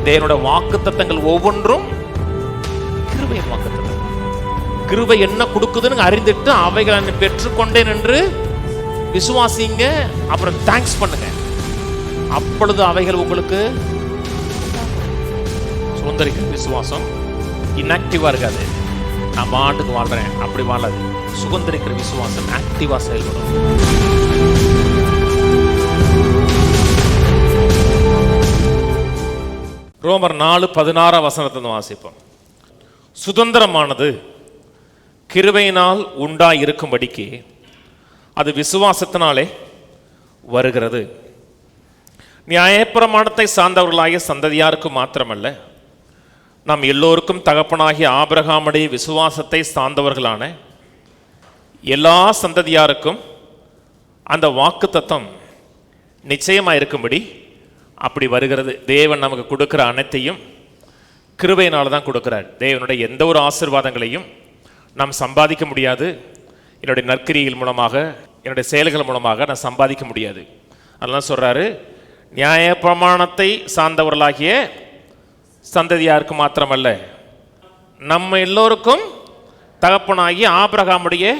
தேவனுடைய வாக்குத்தத்தங்கள் ஒவ்வொன்றும் கிருபையின் வாக்குத்தத்தம். கிருபை என்ன கொடுக்குதுன்னு அறிந்துட்டு அவைகளை பெற்றுக்கொண்டேன் என்று விசுவாசிங்க. அப்புறம் தேங்க்ஸ் பண்ணுங்க. அப்பொழுது அவைகள் உங்களுக்கு சுதந்திரிக்கிற விசுவாசம் இன்ஆக்டிவா இருக்காது. நான் ஆண்டுக்கு வாழ்றேன் அப்படி வாழாது. சுதந்திரிக்கிற விசுவாசம் ஆக்டிவா செயல்படும். ரோமர் 4:16 வாசிப்போம். சுதந்திரமானது கிருபையினால் உண்டாயிருக்கும்படிக்கு அது விசுவாசத்தினாலே வருகிறது. நியாயப்பிரமாணத்தை சார்ந்தவர்களாகிய சந்ததியாருக்கு மாத்திரமல்ல, நாம் எல்லோருக்கும் தகப்பனாகிய ஆபிரகாமுடைய விசுவாசத்தை சார்ந்தவர்களான எல்லா சந்ததியாருக்கும் அந்த வாக்குத்தத்தம் நிச்சயமாக இருக்கும்படி அப்படி வருகிறது. தேவன் நமக்கு கொடுக்குற அனைத்தையும் கிருபையினால தான் கொடுக்குறார். தேவனுடைய எந்த ஒரு ஆசீர்வாதங்களையும் நாம் சம்பாதிக்க முடியாது. என்னுடைய நற்கிரிகள் மூலமாக, என்னுடைய செயல்கள் மூலமாக நான் சம்பாதிக்க முடியாது. அதெல்லாம் சொல்கிறாரு, நியாயப்பிரமாணத்தை சார்ந்தவர்களாகிய சந்ததியாருக்கு மாத்திரமல்ல, நம்ம எல்லோருக்கும் தகப்பனாகிய ஆபிரகாமுடைய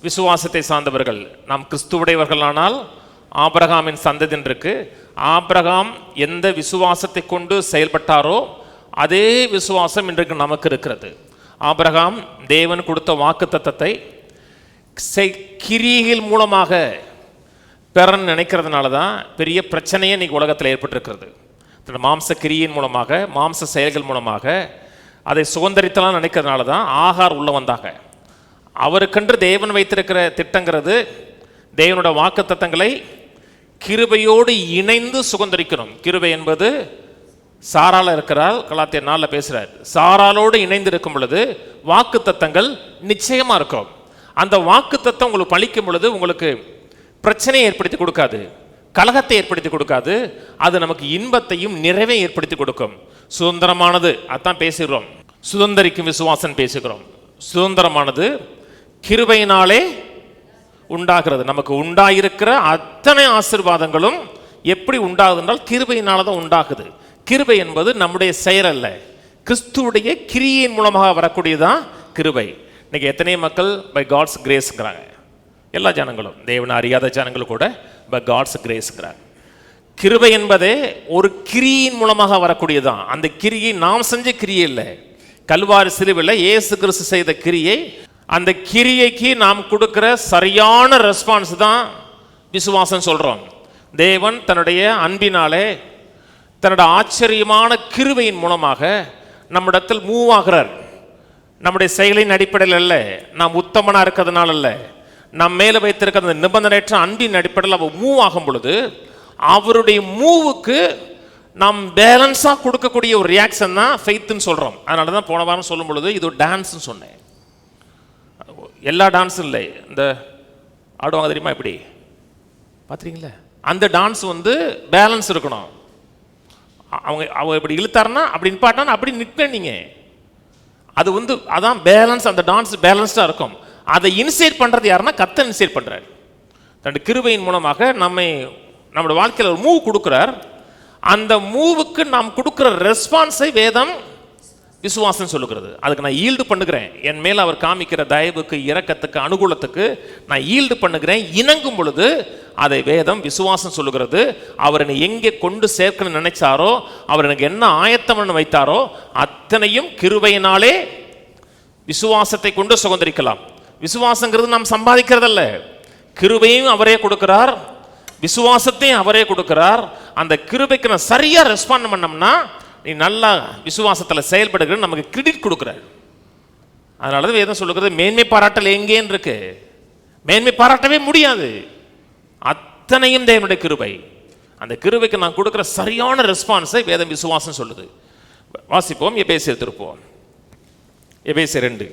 விசுவாசத்தை சார்ந்தவர்கள். நாம் கிறிஸ்துவுடையவர்களானால் ஆபிரகாமின் சந்ததின் இருக்கு. ஆபிரகாம் எந்த விசுவாசத்தை கொண்டு செயல்பட்டாரோ அதே விசுவாசம் இன்றைக்கு நமக்கு இருக்கிறது. ஆபிரகாம் தேவன் கொடுத்த வாக்குத்தத்தத்தை கிரியைகள் மூலமாக பெறன்னு நினைக்கிறதுனால தான் பெரிய பிரச்சனையே இன்னைக்கு உலகத்தில் ஏற்பட்டிருக்கிறது. மாம்ச கிரியின் மூலமாக, மாம்ச செயல்கள் மூலமாக அதை சுதந்திரித்தலாம் நினைக்கிறதுனால தான் ஆகார் உள்ள வந்தாங்க. அவருக்கென்று தேவன் வைத்திருக்கிற திட்டங்கிறது தேவனோட வாக்குத்தத்தங்களை கிருபையோடு இணைந்து சுதந்திரிக்கணும். கிருபை என்பது சாரால இருக்கிறாள், கலாத்தியர் 4 பேசுறார். சாராலோடு இணைந்து இருக்கும் பொழுது வாக்குத்தத்தங்கள் நிச்சயமா இருக்கும். அந்த வாக்குத்தத்தம் உங்களுக்கு பழிக்கும் பொழுது உங்களுக்கு பிரச்சனையை ஏற்படுத்தி கொடுக்காது, கலகத்தை ஏற்படுத்தி கொடுக்காது. அது நமக்கு இன்பத்தையும் நிறைவை ஏற்படுத்தி கொடுக்கும். சுதந்திரமானது, அதான் பேசுகிறோம். சுதந்திரிக்கும் விசுவாசம் பேசுகிறோம். சுதந்திரமானது கிருபையினாலே உண்டாகிறது. நமக்கு உண்டாயிருக்கிற அத்தனை ஆசீர்வாதங்களும் எப்படி உண்டாகுது என்றால் கிருபையினால தான் உண்டாகுது. கிருபை என்பது நம்முடைய செயல் அல்ல, கிறிஸ்துவுடைய கிரியின் மூலமாக வரக்கூடியதான் கிருபை. இன்னைக்கு எத்தனை மக்கள் பை காட்ஸ் கிரேஸ்ங்கிறாங்க. எல்லா ஜனங்களும், தேவனை அறியாத ஜனங்களும் கூட பை காட்ஸ் கிரேஸ்ங்கிறாங்க. கிருபை என்பதே ஒரு கிரியின் மூலமாக வரக்கூடியதான். அந்த கிரியை நாம் செஞ்ச கிரியை இல்லை, கல்வாரி சிலுவையில் இயேசு கிறிஸ்து செய்த கிரியை. அந்த கிரியைக்கு நாம் கொடுக்கிற சரியான ரெஸ்பான்ஸ் தான் விசுவாசம் சொல்றோம். தேவன் தன்னுடைய அன்பினாலே, தன்னுடைய ஆச்சரியமான கிருபையின் மூலமாக நம்மிடத்தில் மூவ் ஆகிறார். நம்முடைய செயலின் அடிப்படையில் அல்ல, நாம் உத்தமனா இருக்கிறதுனால அல்ல, நம் மேல வைத்திருக்கிற நிபந்தனையற்ற அன்பின் அடிப்படையில் அவர் மூவ் ஆகும் பொழுது அவருடைய மூவுக்கு நாம் பேலன்ஸா கொடுக்கக்கூடிய ஒரு ரியாக்ஷன் தான் ஃபெய்த்னு சொல்றோம். அதனால தான் போன வாரம் சொல்லும் பொழுது இது ஒரு டான்ஸ்னு சொன்னேன். எல்லா டான்ஸும் இல்லை, இந்த ஆடுவாங்க தெரியுமா, இப்படி பார்த்துறீங்களா, அந்த டான்ஸ் பேலன்ஸ் இருக்கணும். அவங்க இப்படி இழுத்தாருன்னா அப்படி நிப்பாட்டானா அப்படி நிற்பேன் நீங்க. அது அதான் பேலன்ஸ். அந்த டான்ஸ் பேலன்ஸ்டாக இருக்கும். அதை இனிஷியேட் பண்ணுறது யாருன்னா கர்த்தர் இனிஷியேட் பண்ணுறாரு. தன்னுடைய கிருபையின் மூலமாக நம்முடைய வாழ்க்கையில் ஒரு மூவ் கொடுக்குறார். அந்த மூவுக்கு நாம் கொடுக்குற ரெஸ்பான்ஸை வேதம் விசுவாசம் சொல்லுகிறது. அதுக்கு நான் ஈல்டு பண்ணுகிறேன். என் மேல் அவர் காமிக்கிற தயவுக்கு, இரக்கத்துக்கு, அனுகூலத்துக்கு நான் ஈல்டு பண்ணுகிறேன். இணங்கும் பொழுது அதை வேதம் விசுவாசம் சொல்லுகிறது. அவர் என்னை எங்கே கொண்டு சேர்க்கணும்னு நினைச்சாரோ, அவர் எனக்கு என்ன ஆயத்தம் வைத்தாரோ அத்தனையும் கிருபையினாலே விசுவாசத்தை கொண்டு சுதந்திரிக்கலாம். விசுவாசங்கிறது நாம் சம்பாதிக்கிறதல்ல, கிருபையும் அவரே கொடுக்கிறார், விசுவாசத்தையும் அவரே கொடுக்கிறார். அந்த கிருபைக்கு நான் சரியா ரெஸ்பாண்ட் பண்ணோம்னா நீ நல்லா விசுவாசத்தில் செயல்படுகிற நமக்கு கிரெடிட் கொடுக்குறாரு. அதனால தான் வேதம் சொல்லுகிறது, மேன்மை பாராட்டல் எங்கேன்னு இருக்கு. மேன்மை பாராட்டவே முடியாது, அத்தனையும் தேவனுடைய கிருபை. அந்த கிருபைக்கு நான் கொடுக்குற சரியான ரெஸ்பான்ஸை வேதம் விசுவாசம் சொல்லுது. வாசிப்போம், எபேசியர் திருப்போம். எபேசியர் 2:1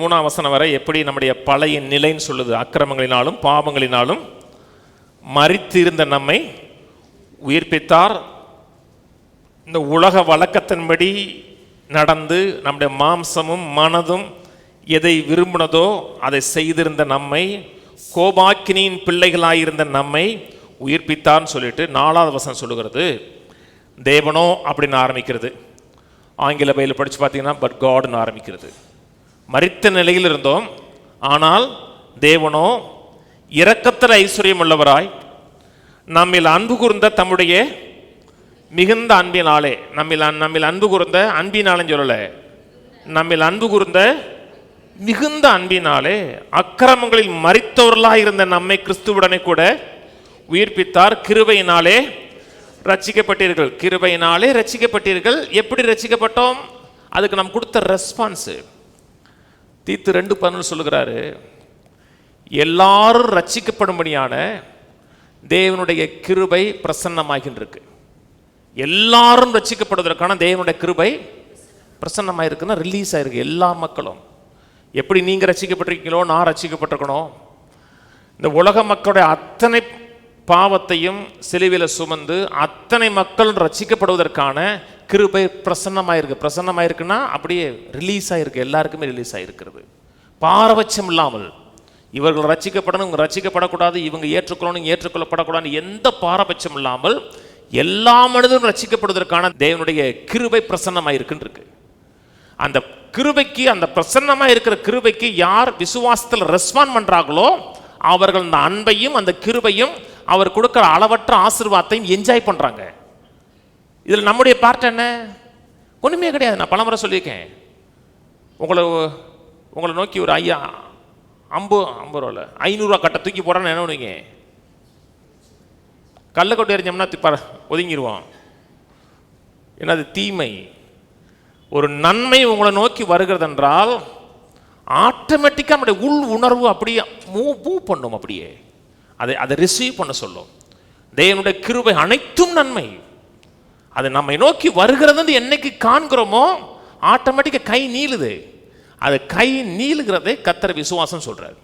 3 வரை எப்படி நம்முடைய பழைய நிலைன்னு சொல்லுது. அக்கிரமங்களினாலும் பாவங்களினாலும் மரித்து இருந்த நம்மை உயிர்ப்பித்தார். இந்த உலக வழக்கத்தின்படி நடந்து நம்முடைய மாம்சமும் மனதும் எதை விரும்பினதோ அதை செய்திருந்த நம்மை, கோபாக்கினியின் பிள்ளைகளாயிருந்த நம்மை உயிர்ப்பித்தார்னு சொல்லிட்டு 4 சொல்லுகிறது. தேவனோ அப்படின்னு ஆரம்பிக்கிறது. ஆங்கில பைபிள் படித்து பார்த்தீங்கன்னா பட் காட்னு ஆரம்பிக்கிறது. மரித்த நிலையில் இருந்தோம், ஆனால் தேவனோ இரக்கத்தில் ஐஸ்வர்யம் உள்ளவராய் நம்மில் அன்பு கூர்ந்த தம்முடைய மிகுந்த அன்பினாலே, நம்மில் அன்பு கூர்ந்த அன்பினாலும் சொல்லலை, நம்மில் அன்பு கூர்ந்த மிகுந்த அன்பினாலே அக்கிரமங்களில் மரித்தவர்களாக இருந்த நம்மை கிறிஸ்துவுடனே கூட உயிர்ப்பித்தார். கிருபையினாலே ரட்சிக்கப்பட்டீர்கள். கிருபையினாலே ரட்சிக்கப்பட்டீர்கள். எப்படி ரட்சிக்கப்பட்டோம்? அதுக்கு நாம் கொடுத்த ரெஸ்பான்ஸு. தீத்து 2:11 சொல்லுகிறாரு, எல்லாரும் ரட்சிக்கப்படும்படியான தேவனுடைய கிருபை பிரசன்னமாகின்றிருக்கு. எல்லாரும் ரட்சிக்கப்படுவதற்கான தேவனுடைய கிருபை பிரசன்னமாயிருக்குன்னா ரிலீஸ் ஆயிருக்கு. எல்லா மக்களும் எப்படி நீங்கள் ரட்சிக்கப்பட்டிருக்கீங்களோ நான் ரட்சிக்கப்பட்டிருக்கணும். இந்த உலக மக்களுடைய அத்தனை பாவத்தையும் சிலுவையில் சுமந்து அத்தனை மக்கள் ரட்சிக்கப்படுவதற்கான கிருபை பிரசன்னமாயிருக்கு. பிரசன்னமாயிருக்குன்னா அப்படியே ரிலீஸ் ஆகிருக்கு, எல்லாருக்குமே ரிலீஸ் ஆகிருக்கிறது. பாரபட்சம் இல்லாமல் இவர்கள் ரட்சிக்கப்படணும், இவங்க ரட்சிக்கப்படக்கூடாது, இவங்க ஏற்றுக்கொள்ளணும், ஏற்றுக்கொள்ளப்படக்கூடாது, எந்த பாரபட்சம் இல்லாமல் எல்லா மனிதரும் ரட்சிக்கப்படுவதற்கான தேவனுடைய கிருபை பிரசன்னமாயிருக்குன்னு இருக்கு. அந்த கிருபைக்கு, அந்த பிரசன்னமாக இருக்கிற கிருபைக்கு யார் விசுவாசத்தில் ரெஸ்பாண்ட் பண்ணுறாங்களோ அவர்கள் அந்த அன்பையும் அந்த கிருபையும் அவர் கொடுக்குற அளவற்ற ஆசீர்வாதத்தையும் என்ஜாய் பண்ணுறாங்க. இதில் நம்முடைய பார்ட் என்ன? ஒன்றுமே கிடையாது. நான் பலமுறை சொல்லியிருக்கேன், உங்களை நோக்கி ஒரு 50 ரூபாயில் 500 ரூபா கட்டை தூக்கி போகிறான்னு என்ன பண்ணுவீங்க? கல்லை கொண்டு எறிஞ்சோம்னா ஒதுங்கிடுவோம். ஏன்னா அது தீமை. ஒரு நன்மை உங்களை நோக்கி வருகிறது என்றால் ஆட்டோமேட்டிக்காக நம்முடைய உள் உணர்வு அப்படியே மூவ் பண்ணும், அப்படியே அதை ரிசீவ் பண்ண சொல்லும். தேவனுடைய கிருபை அனைத்தும் நன்மை. அது நம்மை நோக்கி வருகிறது என்னைக்கு காண்கிறோமோ ஆட்டோமேட்டிக்காக கை நீளுது. அது கை நீளுகிறதே கர்த்தர் விசுவாசம் சொல்றாரு.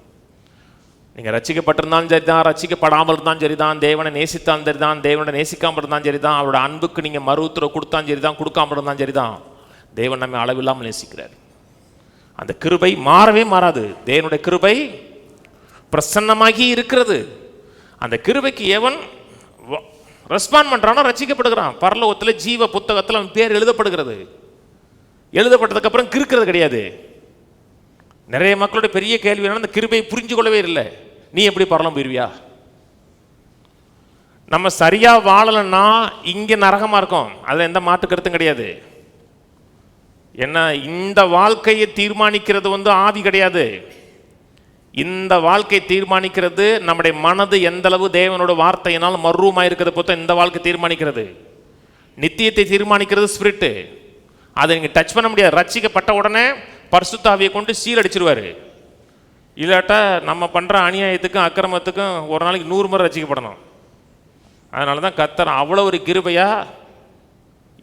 நீங்கள் ரட்சிக்கப்பட்டிருந்தாலும் சரிதான், ரட்சிக்கப்படாமல் இருந்தாலும் சரிதான், தேவனை நேசித்தாலும் சரிதான், தேவனை நேசிக்காமல் இருந்தாலும் சரிதான், அவரோட அன்புக்கு நீங்கள் மறு உத்தரவு கொடுத்தாலும் சரிதான், கொடுக்காமல் இருந்தாலும் சரிதான், தேவன் நம்மை அளவில்லாமல் நேசிக்கிறார். அந்த கிருபை மாறவே மாறாது. தேவனுடைய கிருபை பிரசன்னமாகி இருக்கிறது. அந்த கிருபைக்கு எவன் ரெஸ்பாண்ட் பண்ணுறானோ ரட்சிக்கப்படுகிறான். பரலோகத்தில் ஜீவ புத்தகத்தில் அவன் பேர் எழுதப்படுகிறது. எழுதப்பட்டதுக்கு அப்புறம் கிறுக்கிறது கிடையாது. நிறைய மக்களுடைய பெரிய கேள்வி என்னன்னா, அந்த கிருபையை புரிஞ்சு கொள்ளவே இல்லை. நீ எப்படி பரலோகம் போயிருவியா? நம்ம சரியா வாழலைன்னா இங்கே நரகமாக இருக்கும், அதில் எந்த மாற்று கருத்தும் கிடையாது. ஏன்னா இந்த வாழ்க்கையை தீர்மானிக்கிறது ஆவி கிடையாது. இந்த வாழ்க்கை தீர்மானிக்கிறது நம்முடைய மனது எந்த அளவு தேவனோட வார்த்தையினால் மர்ரூமாக இருக்கிறத பொறுத்த இந்த வாழ்க்கை தீர்மானிக்கிறது. நித்தியத்தை தீர்மானிக்கிறது ஸ்பிரிட்டு. அதை நீங்கள் டச் பண்ண முடியாது. ரட்சிக்கப்பட்ட உடனே பரிசுத்த ஆவியை கொண்டு சீல் அடிச்சிருவார். இல்லாட்டா நம்ம பண்ணுற அநியாயத்துக்கும் அக்கிரமத்துக்கும் ஒரு நாளைக்கு 100 முறை ரட்சிக்கப்படணும். அதனால தான் கர்த்தர் அவ்வளோ ஒரு கிருபையா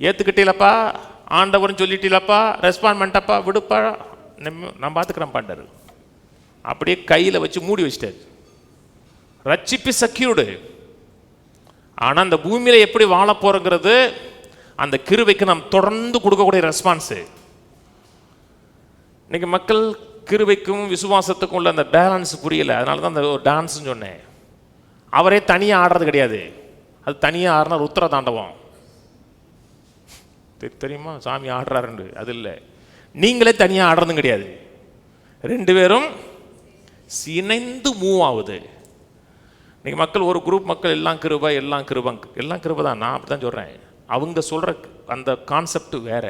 ஏற்றுக்கிட்டீங்களப்பா, ஆண்டவர்னு சொல்லிட்டீங்களப்பா, ரெஸ்பாண்ட் பண்ணிட்டப்பா, விடுப்பா, நான் பார்த்துக்கிறேன் பாண்டாரு. அப்படியே கையில் வச்சு மூடி வச்சிட்டாரு. ரட்சிப்பு செக்யூர்டு. ஆனால் அந்த பூமியில் எப்படி வாழ போகிறோங்கிறது அந்த கிருபைக்கு நாம் தொடர்ந்து கொடுக்கக்கூடிய ரெஸ்பான்ஸு. இன்னைக்கு மக்கள் கிருபைக்கும் விசுவாசத்துக்கும் உள்ள அந்த பேலன்ஸ் புரியல. அதனால தான் அந்த ஒரு டான்ஸ்ன்னு சொன்னேன். அவரே தனியாக ஆடுறது கிடையாது, அது தனியாக ஆடுனா ருத்ர தாண்டவம் தெரியுமா? சாமி ஆடுறாருண்டு அது இல்லை. நீங்களே தனியாக ஆடுறதும் கிடையாது, 2 பேரும் இணைந்து மூவ் ஆகுது. இன்னைக்கு மக்கள் ஒரு குரூப் மக்கள் எல்லாம் கிருபை எல்லாம் கிருபை தான். நான் அப்படி தான் சொல்கிறேன். அவங்க சொல்கிற அந்த கான்செப்ட் வேற.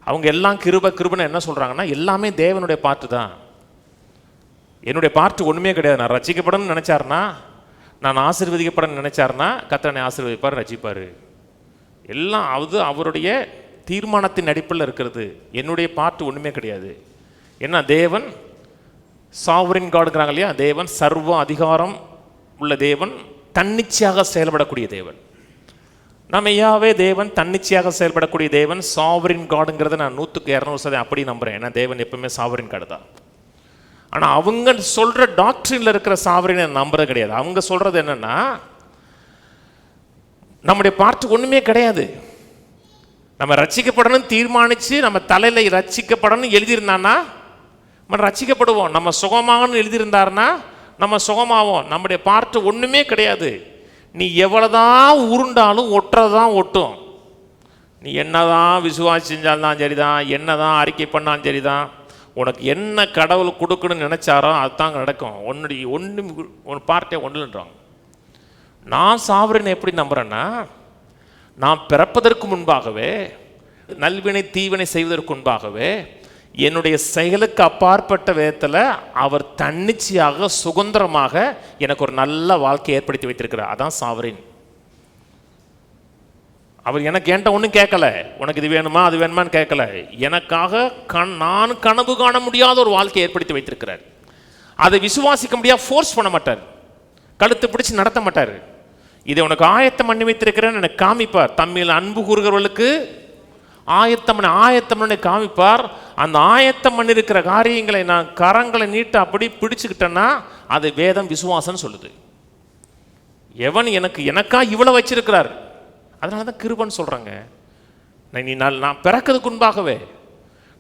அவங்க எல்லாம் கிருபைன்னு என்ன சொல்கிறாங்கன்னா, எல்லாமே தேவனுடைய பார்ட்டு தான், என்னுடைய பார்ட்டு ஒன்றுமே கிடையாது. நான் ரட்சிக்கப்படணும்னு நினச்சாருன்னா, நான் ஆசீர்வதிக்கப்படணும்னு நினச்சாருன்னா கர்த்தரை ஆசீர்வதிப்பார், ரட்சிப்பார். எல்லாம் அது அவருடைய தீர்மானத்தின் அடிப்படையில் இருக்கிறது. என்னுடைய பார்ட்டு ஒன்றுமே கிடையாது. ஏன்னா தேவன் சாவரின் காடுங்கிறாங்க இல்லையா, தேவன் சர்வ அதிகாரம் உள்ள தேவன், தன்னிச்சையாக செயல்படக்கூடிய தேவன். நம்ம ஐயாவே தேவன் தன்னிச்சையாக செயல்படக்கூடிய தேவன், சாவரின் காடுங்கிறத நான் 100% அப்படி நம்புகிறேன். ஏன்னா தேவன் எப்பவுமே சாவரின் காடு தான். ஆனால் அவங்க சொல்கிற டாக்டரினில் இருக்கிற சாவரினை நம்புறது கிடையாது. அவங்க சொல்கிறது என்னென்னா, நம்முடைய பார்ட்டு ஒன்றுமே கிடையாது. நம்ம ரட்சிக்கப்படணும் தீர்மானித்து நம்ம தலையில் ரட்சிக்கப்படணும் எழுதியிருந்தான்னா நம்ம ரட்சிக்கப்படுவோம். நம்ம சுகமாகனு எழுதியிருந்தாருன்னா நம்ம சுகமாவோம். நம்முடைய பார்ட்டு ஒன்றுமே கிடையாது. நீ எவ்வளோதான் உருண்டாலும் ஒட்டுறதான் ஒட்டும். நீ என்னதான் விசுவாசி செஞ்சால்தான் சரிதான், என்னதான் அறிக்கை பண்ணாலும் சரிதான், உனக்கு என்ன கடவுள் கொடுக்கணும்னு நினைச்சாரோ அதுதான் நடக்கும். ஒன்று பார்ட்டே ஒன்றுன்றாங்க. நான் சாவரேன்னு எப்படி நம்புறேன்னா, நான் பிறப்பதற்கு முன்பாகவே நல்வினை தீவினை செய்வதற்கு முன்பாகவே என்னுடைய செயலுக்கு அப்பாற்பட்ட விதத்தில் அவர் தன்னிச்சையாக சுதந்திரமாக எனக்கு ஒரு நல்ல வாழ்க்கையை ஏற்படுத்தி வைத்திருக்கிறார். அதான் சாவரின். அவர் எனக்கு என்கிட்ட ஒன்றும் கேட்கல, உனக்கு இது வேணுமா அது வேணுமான்னு கேட்கல. எனக்காக நான் கனவு காண முடியாத ஒரு வாழ்க்கையை ஏற்படுத்தி வைத்திருக்கிறார். அதை விசுவாசிக்க முடியாது, ஃபோர்ஸ் பண்ண மாட்டார், கழுத்து பிடிச்சி நடத்த மாட்டார். இதை உனக்கு ஆயத்தம் பண்ணி வைத்திருக்கிறேன்னு எனக்கு காமிப்பார். தம்மில் அன்பு கூறுகிறவர்களுக்கு ஆயத்தம் காமிப்பார். அந்த ஆயத்தம் பண்ணிருக்கிற காரியங்களை நான் கரங்களை நீட்ட அப்படி பிடிச்சுக்கிட்டேன்னா அது வேதம் விசுவாசம் சொல்லுது. எவன் எனக்கா இவ்வளவு வச்சிருக்கிறார், அதனாலதான் கிருபைன்னு சொல்றாங்க. நான் பிறக்கிறதுக்கு முன்பாகவே,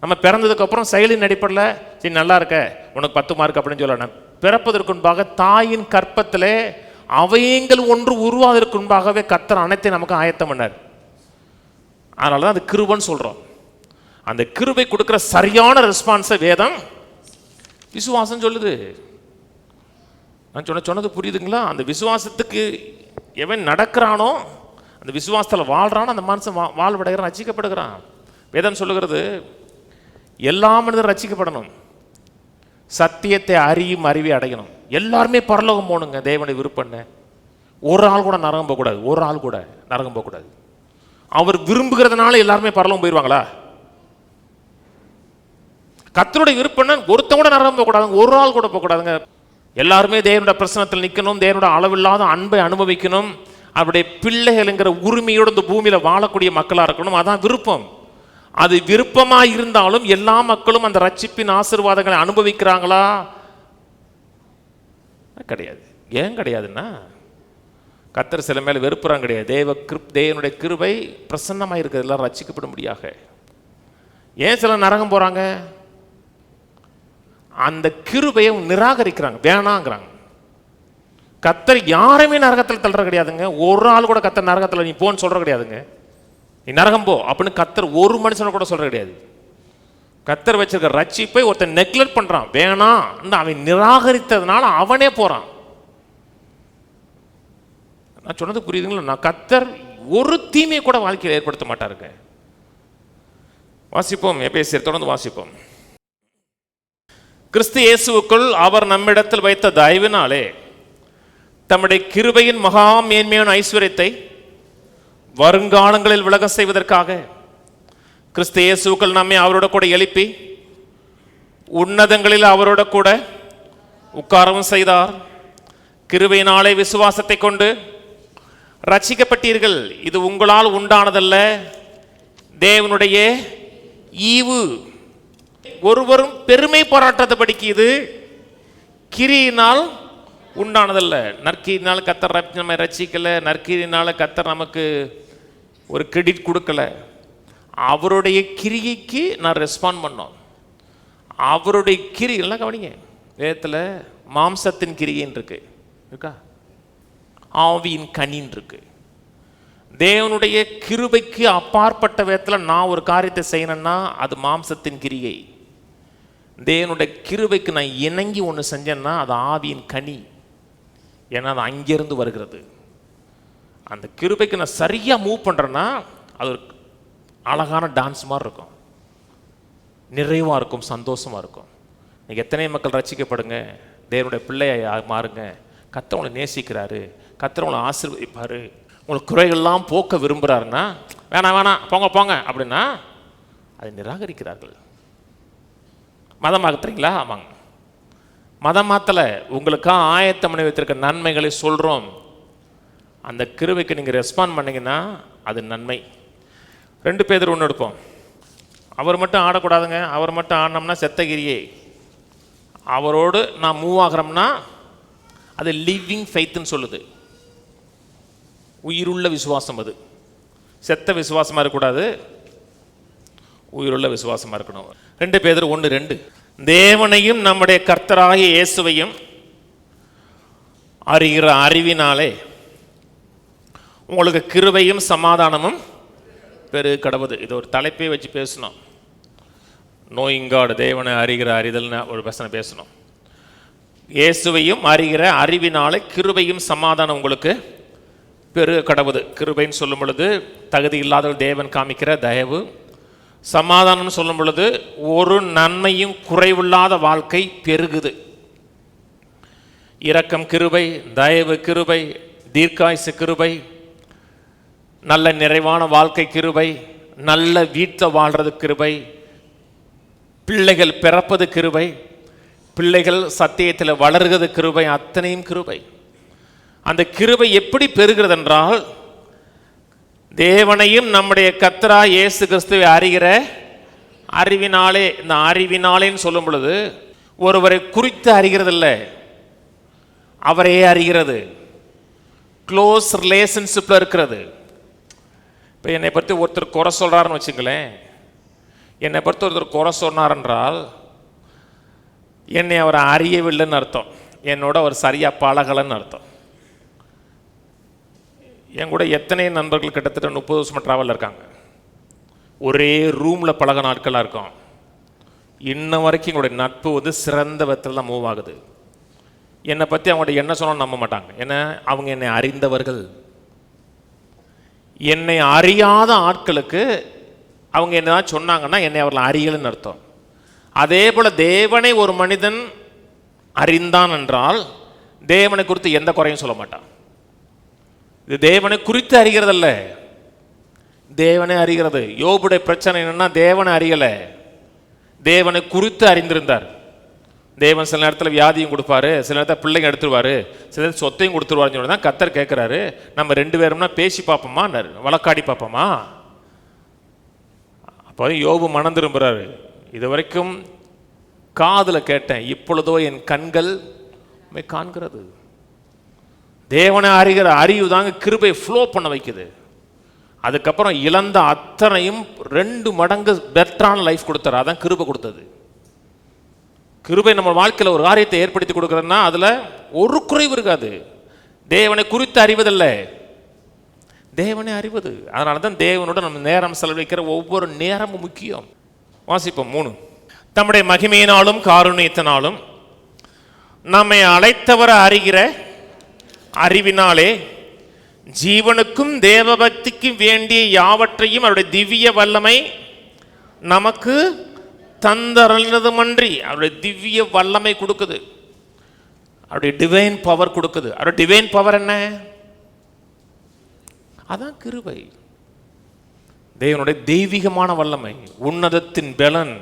நம்ம பிறந்ததுக்கு அப்புறம் செயலின் அடிப்படையில் சரி நல்லா இருக்க உனக்கு 10 மார்க் அப்படின்னு சொல்லணும். பிறப்பதற்கு முன்பாக தாயின் கற்பத்திலே அவையங்கள் ஒன்று உருவாவதற்கு முன்பாகவே கர்த்தர் அனைத்தையும் நமக்கு ஆயத்தம் பண்ணார். அதனால தான் அது கிருபைன்னு சொல்கிறோம். அந்த கிருபை கொடுக்குற சரியான ரெஸ்பான்ஸை வேதம் விசுவாசம் சொல்லுது. நான் சொன்னது புரியுதுங்களா? அந்த விசுவாசத்துக்கு எவன் நடக்கிறானோ, அந்த விசுவாசத்தில் வாழ்கிறானோ, அந்த மனுஷன் வாழ்வடைகிறான், ரட்சிக்கப்படுகிறான். வேதம் சொல்லுகிறது எல்லா மனிதரும் ரட்சிக்கப்படணும், சத்தியத்தை அறியும் அறிவை அடையணும். எல்லாருமே பரலோகம் போகணுங்க, தேவனை விருப்பண்ண. ஒரு ஆள் கூட நரகம் போகக்கூடாது, ஒரு ஆள் கூட நரகம் போகக்கூடாது. அவர் விரும்புகிறதுனால எல்லாருமே பரலோகம் போயிடுவாங்களா? கர்த்தருடைய விருப்பம் ஒருத்தன் கூட நரகம் போகக்கூடாதுங்க, ஒரு ஆள் கூட போகக்கூடாதுங்க. எல்லாருமே தேவனுடைய பிரசனத்தில் நிற்கணும், தேவனுடைய அளவில்லாத அன்பை அனுபவிக்கணும், அவருடைய பிள்ளைகள்ங்கிற உரிமையோடு இந்த பூமியில வாழக்கூடிய மக்களாக இருக்கணும். அதான் விருப்பம். அது விருப்பமாக இருந்தாலும் எல்லா மக்களும் அந்த ரட்சிப்பின் ஆசீர்வாதங்களை அனுபவிக்கிறாங்களா? கிடையாது. ஏன் கிடையாதுன்னா, கர்த்தர் சில மேலே வெறுப்புறாங்க கிடையாது. தேவனுடைய கிருபை பிரசன்னமாக இருக்கிறது, எல்லாரும் ரட்சிக்கப்படும்படியாக. ஏன் சில நரகம் போகிறாங்க? அந்த கிருபையை நிராகரிக்கிறாங்க, வேணாங்கிறாங்க. கர்த்தர் யாருமே நரகத்தில் தள்ளுற கிடையாதுங்க. ஒரு ஆள் கூட கர்த்தர் நரகத்தில் நீ போன்னு சொல்ற கிடையாதுங்க. நீ நரகம் போ அப்படின்னு கர்த்தர் ஒரு மனுஷனை கூட சொல்ற கிடையாது. கர்த்தர் வச்சிருக்க ரட்சிப்பை ஒருத்தன் நெக்லெக்ட் பண்றான், வேணாம், அவன் நிராகரித்ததுனால அவனே போறான். நான் சொன்னது புரியுதுங்களா? நான் கர்த்தர் ஒரு தீமையை கூட வாழ்க்கையில் ஏற்படுத்த மாட்டாருங்க. வாசிப்போம், எபேசியர் தொடர்ந்து வாசிப்போம். கிறிஸ்து இயேசுவுக்குள் அவர் நம்மிடத்தில் வைத்த தயவினாலே தம்முடைய கிருபையின் மகா மேன்மையான ஐஸ்வர்யத்தை வருங்காலங்களில் விளங்க செய்வதற்காக கிறிஸ்து இயேசுவுக்குள் நம்மை அவரோட கூட எழுப்பி உன்னதங்களில் அவரோட கூட உட்காரவும் செய்தார். கிருபையினாலே விசுவாசத்தை கொண்டு ரட்சிக்கப்பட்டீர்கள். இது உங்களால் உண்டானதல்ல, தேவனுடைய ஈவு. ஒருவரும் பெருமை பாராட்டாதபடிக்கு இது கிரியினால் உண்டானதல்ல. நற்கிரியினால் கர்த்தர் நம்மை ரட்சிக்கல, நற்கிரியினால கர்த்தர் நமக்கு ஒரு கிரெடிட் கொடுக்கல. அவருடைய கிரியைக்கு நான் ரெஸ்பாண்ட் பண்ணோம். அவருடைய கிரி எல்லாம் கவனிங்க, வேதத்தில் மாம்சத்தின் கிரியின்னு இருக்கு, இருக்கா? ஆவியின் கனின்னு இருக்கு. தேவனுடைய கிருபைக்கு அப்பாற்பட்ட விதத்தில் நான் ஒரு காரியத்தை செய்யணும்னா அது மாம்சத்தின் கிரியை. தேவனுடைய கிருபைக்கு நான் இணங்கி ஒன்று செஞ்சேன்னா அது ஆவியின் கனி. ஏன்னா அது அங்கிருந்து வருகிறது. அந்த கிருபைக்கு நான் சரியாக மூவ் பண்ணுறேன்னா அது ஒரு அழகான டான்ஸ் மாதிரி இருக்கும், நிறைவாக இருக்கும், சந்தோஷமாக இருக்கும். நீங்கள் எத்தனை மக்கள் ரட்சிக்கப்படுங்க, தேவனுடைய பிள்ளையை மாறுங்க, கர்த்தர் உங்களை நேசிக்கிறாரு, கர்த்தர் உங்களை ஆசீர்வதிப்பார், உங்களுக்கு குறைகள்லாம் போக்க விரும்புகிறாருன்னா வேணாம் வேணாம் போங்க போங்க அப்படின்னா அதை நிராகரிக்கிறார்கள். மதம் மாற்றுறீங்களா? ஆமாங்க, மதம் மாற்றலை, உங்களுக்காக ஆயத்தம் பண்ணி வைத்திருக்க நன்மைகளை சொல்கிறோம். அந்த கிருபைக்கு நீங்கள் ரெஸ்பாண்ட் பண்ணிங்கன்னா அது நன்மை. 2 பேர் ஒன்று எடுப்போம். அவர் மட்டும் ஆடக்கூடாதுங்க, அவர் மட்டும் ஆடினோம்னா செத்தகிரியே. அவரோடு நான் மூவ் ஆகிறோம்னா அது லிவிங் ஃபெய்த்துன்னு சொல்லுது, உயிருள்ள விசுவாசம். அது செத்த விசுவாசமாக இருக்கக்கூடாது, உயிருள்ள விசுவாசமாக இருக்கணும். 2 பேர் 1:2. தேவனையும் நம்முடைய கர்த்தராகிய இயேசுவையும் அறிகிற அறிவினாலே உங்களுக்கு கிருபையும் சமாதானமும் பெருக கடவுது. இது ஒரு தலைப்பே வச்சு பேசணும். நோயிங் காட், தேவனை அறிகிற அறிதல்னு ஒரு வசனம் பேசணும். இயேசுவையும் அறிகிற அறிவினாலே கிருபையும் சமாதானம் உங்களுக்கு பெருக கடவுது. கிருபைன்னு சொல்லும் பொழுது தகுதி இல்லாத தேவன் காமிக்கிற தயவு. சமாதானம் சொல்லும் பொழுது ஒரு நன்மையும் குறைவில்லாத வாழ்க்கை பெருகுது. இரக்கம் கிருபை, தயவு கிருபை, தீர்க்காயுசு கிருபை, நல்ல நிறைவான வாழ்க்கை கிருபை, நல்ல வீட்டில் வாழ்றது கிருபை, பிள்ளைகள் பிறப்பது கிருபை, பிள்ளைகள் சத்தியத்தில் வளர்கிறது கிருபை, அத்தனையும் கிருபை. அந்த கிருபை எப்படி பெறுகிறது என்றால், தேவனையும் நம்முடைய கர்த்தராகிய இயேசு கிறிஸ்துவை அறிகிற அறிவினாலே. இந்த அறிவினாலேன்னு சொல்லும் பொழுது ஒருவரை குறித்து அறிகிறதில்லை, அவரையே அறிகிறது. க்ளோஸ் ரிலேஷன்ஷிப்பில் இருக்கிறது. இப்போ என்னை பற்றி ஒருத்தர் குறை சொல்கிறாருன்னு வச்சுங்களேன். என்னை பற்றி ஒருத்தர் குறை சொன்னார் என்றால் என்னை அவர் அறியவில்லைன்னு அர்த்தம், என்னோட அவர் சரியாக பழகலைன்னு அர்த்தம். என் கூட எத்தனை நண்பர்கள் கிட்டத்தட்ட 30 வருஷமாக ட்ராவலில் இருக்காங்க. ஒரே ரூமில் பழக நாட்களாக இருக்கும். இன்ன வரைக்கும் எங்களுடைய நட்பு வந்து சிறந்த விதத்தில் தான் மூவ் ஆகுது. என்னை பற்றி அவங்கள்ட்ட என்ன சொன்னாலும் நம்ப மாட்டாங்க. ஏன்னா அவங்க என்னை அறிந்தவர்கள். என்னை அறியாத ஆட்களுக்கு அவங்க என்ன சொன்னாங்கன்னா என்னை அவர்கள் அறியலைன்னு அர்த்தம். அதே போல் தேவனை ஒரு மனிதன் அறிந்தான் என்றால் தேவனை குறித்து எந்த குறையும் சொல்ல மாட்டான். இது தேவனை குறித்து அறிகிறதல்ல, தேவனை அறிகிறது. யோபுடைய பிரச்சனை என்னன்னா தேவனை அறியலை, தேவனை குறித்து அறிந்திருந்தார். தேவன் சில நேரத்தில் வியாதியும் கொடுப்பாரு, சில நேரத்தில் பிள்ளைங்க எடுத்துருவாரு, சில நேரத்தில் சொத்தையும் கொடுத்துருவாருன்னு சொல்லி தான் கர்த்தர் கேட்குறாரு, நம்ம 2 பேரும்னா பேசி பார்ப்போமா, வழக்காடி பார்ப்போமா? அப்போ யோபு மனம் திரும்புகிறாரு. இது வரைக்கும் காதில் கேட்டேன், இப்பொழுதோ என் கண்கள் காண்கிறது. தேவனை அறிகிற அறிவு தாங்க கிருபை ஃப்ளோ பண்ண வைக்குது. அதுக்கப்புறம் இழந்த அத்தனையும் 2 மடங்கு பெட்டரான லைஃப் கொடுத்தாரு. அதான் கிருபை கொடுத்தது. கிருபை நம்ம வாழ்க்கையில் ஒரு காரியத்தை ஏற்படுத்தி கொடுக்குறதுனா அதில் ஒரு குறைவு இருக்காது. தேவனை குறித்து அறிவதில்லை, தேவனை அறிவது. அதனால தான் தேவனோட நம்ம நேரம் செலவழிக்கிற ஒவ்வொரு நேரமும் முக்கியம். வாசிப்போம் 3. தம்முடைய மகிமையினாலும் காருண்யத்தினாலும் நம்மை அழைத்தவரை அறிகிற அறிவினாலே ஜீவனுக்கும் தேவபக்திக்கும் வேண்டிய யாவற்றையும் அவருடைய திவ்ய வல்லமை நமக்கு தந்தருளினதுமன்றி. அவருடைய திவ்ய வல்லமை கொடுக்குது, அவருடைய டிவைன் பவர் கொடுக்குது. அவருடைய டிவைன் பவர் என்ன? அதான் கிருபை. தேவனுடைய தெய்வீகமான வல்லமை, உன்னதத்தின் பலன்.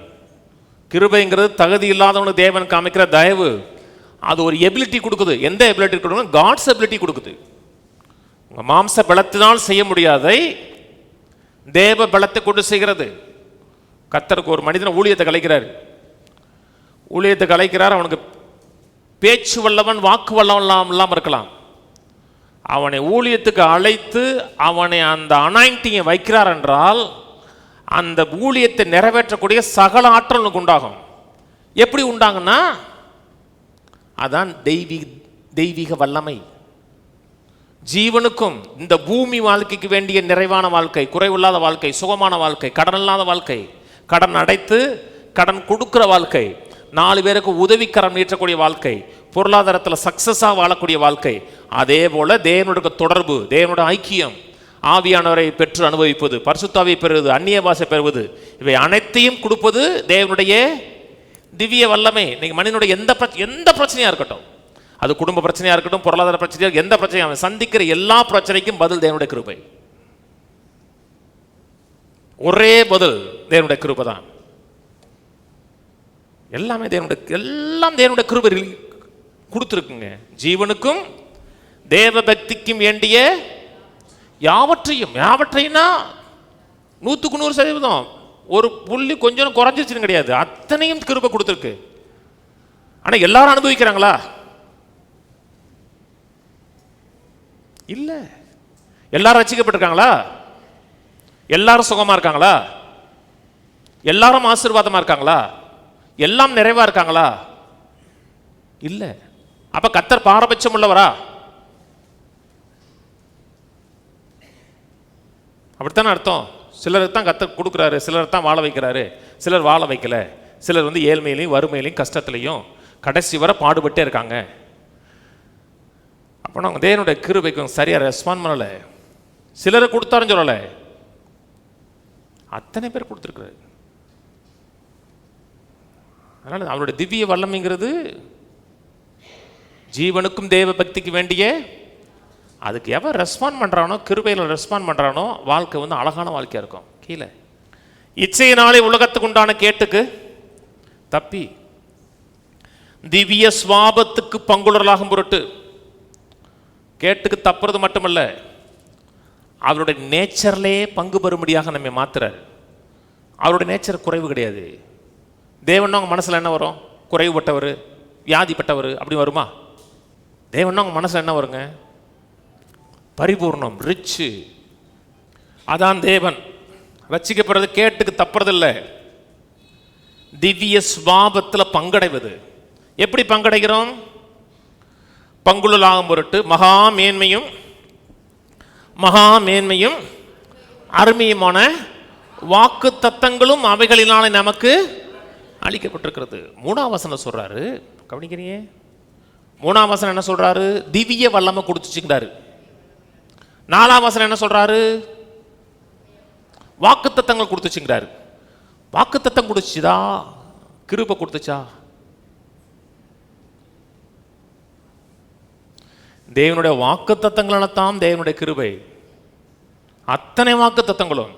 கிருபைங்கிறது தகுதி இல்லாதவனுக்கு தேவன் காமிக்கிற தயவு. அது ஒரு எபிலிட்டி கொடுக்குது. எந்த எபிலிட்டி கொடுக்கணும்? காட்ஸ் எபிலிட்டி கொடுக்குது. உங்கள் மாம்ச பலத்தினால் செய்ய முடியாதை தேவ பலத்தை கொண்டு செய்கிறது. கர்த்தருக்கு ஒரு மனிதனை ஊழியத்தை கலைக்கிறார். அவனுக்கு பேச்சு வல்லவன், வாக்கு வல்லவன் இல்லாமல் இருக்கலாம். அவனை ஊழியத்துக்கு அழைத்து அவனை அந்த அனாயிண்டிங்கை வைக்கிறார் என்றால் அந்த ஊழியத்தை நிறைவேற்றக்கூடிய சகல ஆற்றல் உண்டாகும். எப்படி உண்டாங்கன்னா அதான் தெய்வீக வல்லமை. ஜீவனுக்கும் இந்த பூமி வாழ்க்கைக்கு வேண்டிய நிறைவான வாழ்க்கை, குறைவில்லாத வாழ்க்கை, சுகமான வாழ்க்கை, கடன் இல்லாத வாழ்க்கை, கடன் அடைத்து கடன் கொடுக்கிற வாழ்க்கை, 4 பேருக்கு உதவிக்கரம் நீட்டக்கூடிய வாழ்க்கை, பொருளாதாரத்தில் சக்சஸாக வாழக்கூடிய வாழ்க்கை. அதே போல தேவனுடைய தொடர்பு, தேவனுடைய ஐக்கியம், ஆவியானவரை பெற்று அனுபவிப்பது, பரிசுத்தாவியை பெறுவது, அந்நிய பாஷை பெறுவது, இவை அனைத்தையும் கொடுப்பது தேவனுடைய திவ்ய வல்லமை. இன்னைக்கு மனிதனுடைய எந்த பிரச்சனையா இருக்கட்டும், அது குடும்ப பிரச்சனையா இருக்கட்டும், பொருளாதார பிரச்சனையா, எந்த பிரச்சனையும் அவன் சந்திக்கிற எல்லா பிரச்சனைக்கும் பதில் தேவனுடைய கிருபை. ஒரே பதில் தேவனுடைய கிருபை தான். எல்லாம் தேவனுடைய கிருபை கொடுத்துருக்குங்க. ஜீவனுக்கும் தேவ பக்திக்கும் வேண்டிய யாவற்றையும் 100% ஒரு புள்ளி கொஞ்சம் குறைஞ்சிருச்சுன்னு கிடையாது, அத்தனையும் கிருபை கொடுத்துருக்கு. ஆனா எல்லாரும் அனுபவிக்கிறாங்களா? இல்ல. எல்லாரும் ரட்சிக்கப்பட்டிருக்காங்களா? எல்லாரும் சுகமா இருக்காங்களா? எல்லாரும் ஆசீர்வாதமா இருக்காங்களா? எல்லாம் நிறைவா இருக்காங்களா? இல்ல. அப்ப கர்த்தர் பாரபட்சம் உள்ளவரா? அப்படித்தானே அர்த்தம். சிலருக்கு தான் கத்த கொடுக்குறாரு, சிலர் தான் வாழ வைக்கிறாரு, சிலர் வாழ வைக்கல, சிலர் வந்து ஏழ்மையிலையும் வறுமையிலையும் கஷ்டத்துலையும் கடைசி வரை பாடுபட்டே இருக்காங்க. அப்போ நாங்கள் தேவனுடைய கிருபைக்கு சரியாக ரெஸ்பாண்ட் பண்ணலை. சிலரை கொடுத்தாருன்னு சொல்லலை, அத்தனை பேர் கொடுத்துருக்குறாரு. அதனால் அவருடைய திவ்ய வல்லமைங்கிறது ஜீவனுக்கும் தேவ பக்திக்கு வேண்டிய, அதுக்கு எவன் ரெஸ்பாண்ட் பண்ணுறானோ, கிருபையில் ரெஸ்பாண்ட் பண்ணுறானோ, வாழ்க்கை வந்து அழகான வாழ்க்கையாக இருக்கும். கீழே இச்சையினாலே உலகத்துக்கு உண்டான கேட்டுக்கு தப்பி திவ்ய சுவாபத்துக்கு பங்குள்ளர்களாகும் பொருட்டு, கேட்டுக்கு தப்புறது மட்டுமல்ல, அவருடைய நேச்சர்லேயே பங்கு பெறும்படியாக நம்ம மாத்துறாரு. அவருடைய நேச்சர் குறைவு கிடையாது. தேவன் அவங்க மனசில் என்ன வரும்? குறைவுபட்டவர், வியாதிப்பட்டவர் அப்படி வருமா? தேவன் அவங்க மனசில் என்ன வருங்க? பரிபூர்ணம், ரிச்சு. அதான் தேவன். ரட்சிக்கப்படுறது கேட்டுக்கு தப்புறதில்லை, திவ்ய சுவாபத்தில் பங்கடைவது. எப்படி பங்கடைகிறோம்? பங்குள்ளலாகும் பொருட்டு மகா மேன்மையும் அருமையுமான வாக்கு தத்தங்களும் அவைகளினாலே நமக்கு அளிக்கப்பட்டிருக்கிறது. 3ஆம் வசனம் சொல்றாரு, கவனிக்கிறீங்க? 3ஆம் வசனம் என்ன சொல்றாரு? திவ்ய வல்லமை கொடுத்துச்சுங்கிறாரு. 4ஆம் வசனம் என்ன சொல்றாரு? வாக்கு தத்தங்கள் கொடுத்துச்சுங்கிறாரு. வாக்கு தத்தம் கொடுத்துச்சுதா, கிருபை கொடுத்துச்சா? தேவனுடைய வாக்கு தத்தங்களால்தான் தேவனுடைய கிருபை. அத்தனை வாக்கு தத்தங்களும்.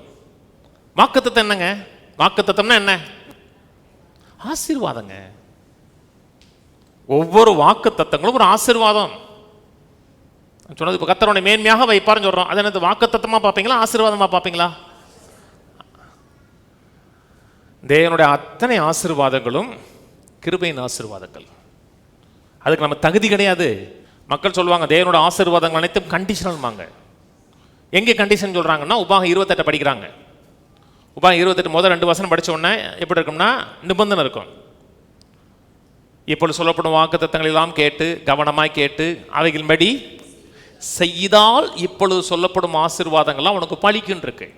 வாக்கு தத்தம் என்னங்க? வாக்கு தத்தம்னா என்ன? ஆசீர்வாதங்க. ஒவ்வொரு வாக்கு தத்தங்களும் ஒரு ஆசீர்வாதம். சொன்னது இப்போ கர்த்தருடைய மேன்மையாக வைப்பாருன்னு சொல்றோம். அது என்னது? வாக்கு தத்தமா பார்ப்பீங்களா, ஆசீர்வாதமா பார்ப்பீங்களா? தேவனுடைய அத்தனை ஆசீர்வாதங்களும் கிருபையின் ஆசீர்வாதங்கள். அதுக்கு நம்ம தகுதி கிடையாது. மக்கள் சொல்லுவாங்க தேவனோட ஆசீர்வாதங்கள் அனைத்தும் கண்டிஷனல்மாங்க. எங்கே கண்டிஷன் சொல்கிறாங்கன்னா, உபாகம் 28 படிக்கிறாங்க. உபாகம் 28 முதல் 2 வசனம் படித்த உடனே எப்படி இருக்கும்னா, நிபந்தனை இருக்கும். இப்பொழுது சொல்லப்படும் வாக்கு தத்தங்கள் எல்லாம் கேட்டு கவனமாய் கேட்டு அவைகளின்படி செய்தால் இப்பொழுது சொல்லப்படும் ஆசீர்வாதங்கள்லாம் உனக்கு பலிக்குன்னு இருக்கு.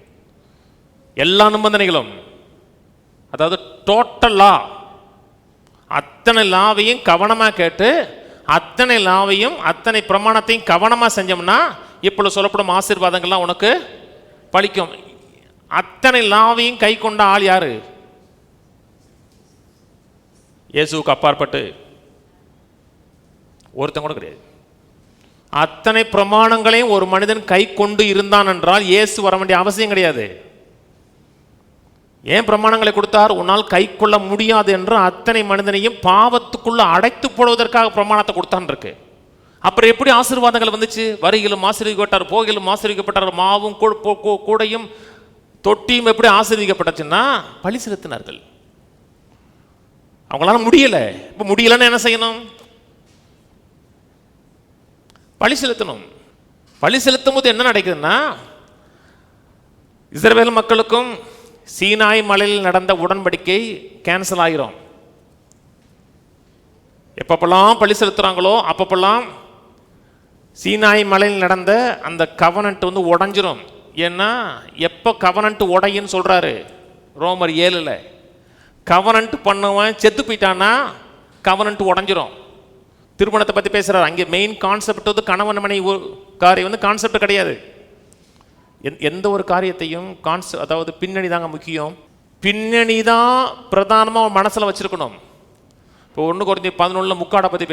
எல்லா நிபந்தனைகளும், அதாவது டோட்டலா அத்தனை லாவையும் கவனமாக கேட்டு அத்தனை லாவையும் அத்தனை பிரமாணத்தையும் கவனமாக செஞ்சோம்னா இப்பொழுது சொல்லப்படும் ஆசீர்வாதங்கள்லாம் உனக்கு பலிக்கும். அத்தனை லாவையும் கை கொண்ட ஆள் யாரு? இயேசுவுக்கு அப்பாற்பட்டு ஒருத்தன் கூட கிடையாது. அத்தனை பிரமாணங்களையும் ஒரு மனிதன் கை கொண்டு இருந்தான் என்றால் இயேசு வர வேண்டிய அவசியம் கிடையாது. ஏன் பிரமாணங்களை கொடுத்தார்? உன்னால் கை கொள்ள முடியாது என்று அத்தனை மனிதனையும் பாவத்துக்குள்ள அடைத்து போடுவதற்காக பிரமாணத்தை கொடுத்தான் இருக்கு. அப்புறம் எப்படி ஆசீர்வாதங்கள் வந்துச்சு? வருகிலும் ஆசீர்விக்கப்பட்டார், போகிலும் ஆசீர்விக்கப்பட்டார், மாவும் கூடையும் தொட்டியும் எப்படி ஆசீர்விக்கப்பட்டுச்சுன்னா பலி செலுத்தினார்கள். அவங்களால முடியல. இப்போ முடியலன்னு என்ன செய்யணும்? பலி செலுத்தணும். பலி செலுத்தும் போது என்ன நடக்குதுன்னா, இஸ்ரவேல் மக்களுக்கும் சீனாய் மலையில் நடந்த உடன்படிக்கை கேன்சல் ஆகிரும். எப்பப்பெல்லாம் பலி செலுத்துறாங்களோ அப்பப்பெல்லாம் சீனாய் மலையில் நடந்த அந்த கவனன்ட் வந்து உடஞ்சிரும். ஏன்னா எப்போ கவனன்ட் உடையின்னு சொல்றாரு ரோமர் 7ல், கவனன்ட் பண்ணவன் செத்து போயிட்டான்னா கவனன்ட் உடஞ்சிரும். திருமணத்தை பற்றி பேசுறாரு. அங்கே மெயின் கான்செப்ட் வந்து கணவன் மனை காரியம் வந்து கான்செப்ட் கிடையாது. எந்த ஒரு காரியத்தையும் அதாவது பின்னணி தாங்க முக்கியம். பின்னணி தான் பிரதானமாக மனசில் வச்சிருக்கணும். இப்போ 1 Corinthians 11 முக்காடை பற்றி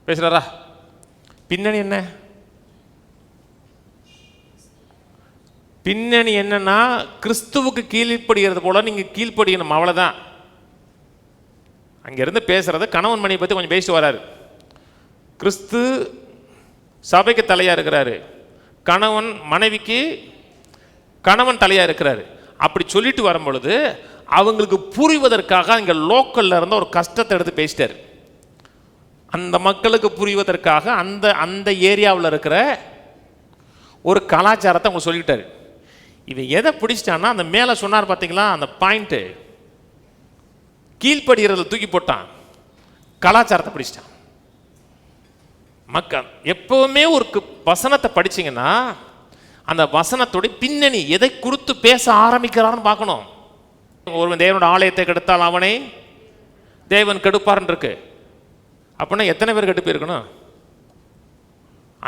பேசுறாரா? பின்னணி என்ன? பின்னணி என்னன்னா, கிறிஸ்துவுக்கு கீழ்ப்படுகிறது போல நீங்க கீழ்ப்படியணும், அவ்வளவுதான். அங்கிருந்து பேசுறது கணவன் மனைவி பற்றி கொஞ்சம் பேசிட்டு வராரு. கிறிஸ்து சபைக்கு தலையா இருக்கிறாரு, கணவன் மனைவிக்கு கணவன் தலையா இருக்கிறாரு. அப்படி சொல்லிட்டு வரும் பொழுது அவங்களுக்கு புரிவதற்காக இங்கே லோக்கல்ல இருந்த ஒரு கஷ்டத்தை எடுத்து பேசிட்டார். அந்த மக்களுக்கு புரிவதற்காக அந்த ஏரியாவில் இருக்கிற ஒரு கலாச்சாரத்தை அவங்க சொல்லிட்டாரு. இவன் எதை பிடிச்சிட்டான்னா, அந்த மேலே சொன்னார் பார்த்தீங்களா, அந்த பாயிண்ட்டு கீழ்ப்படுகிறத தூக்கி போட்டான், கலாச்சாரத்தை பிடிச்சிட்டான். மக்கள் எப்பவுமே ஒரு வசனத்தை படிச்சிங்கன்னா அந்த வசனத்தோட பின்னணி எதை குறித்து பேச ஆரம்பிக்கிறான்னு பார்க்கணும். ஒருவன் தேவனோட ஆலயத்தை கெடுத்தால் அவனை தேவன் கெடுப்பார்ன்னு இருக்கு. அப்படின்னா எத்தனை பேர் கெட்டு போயிருக்கணும்?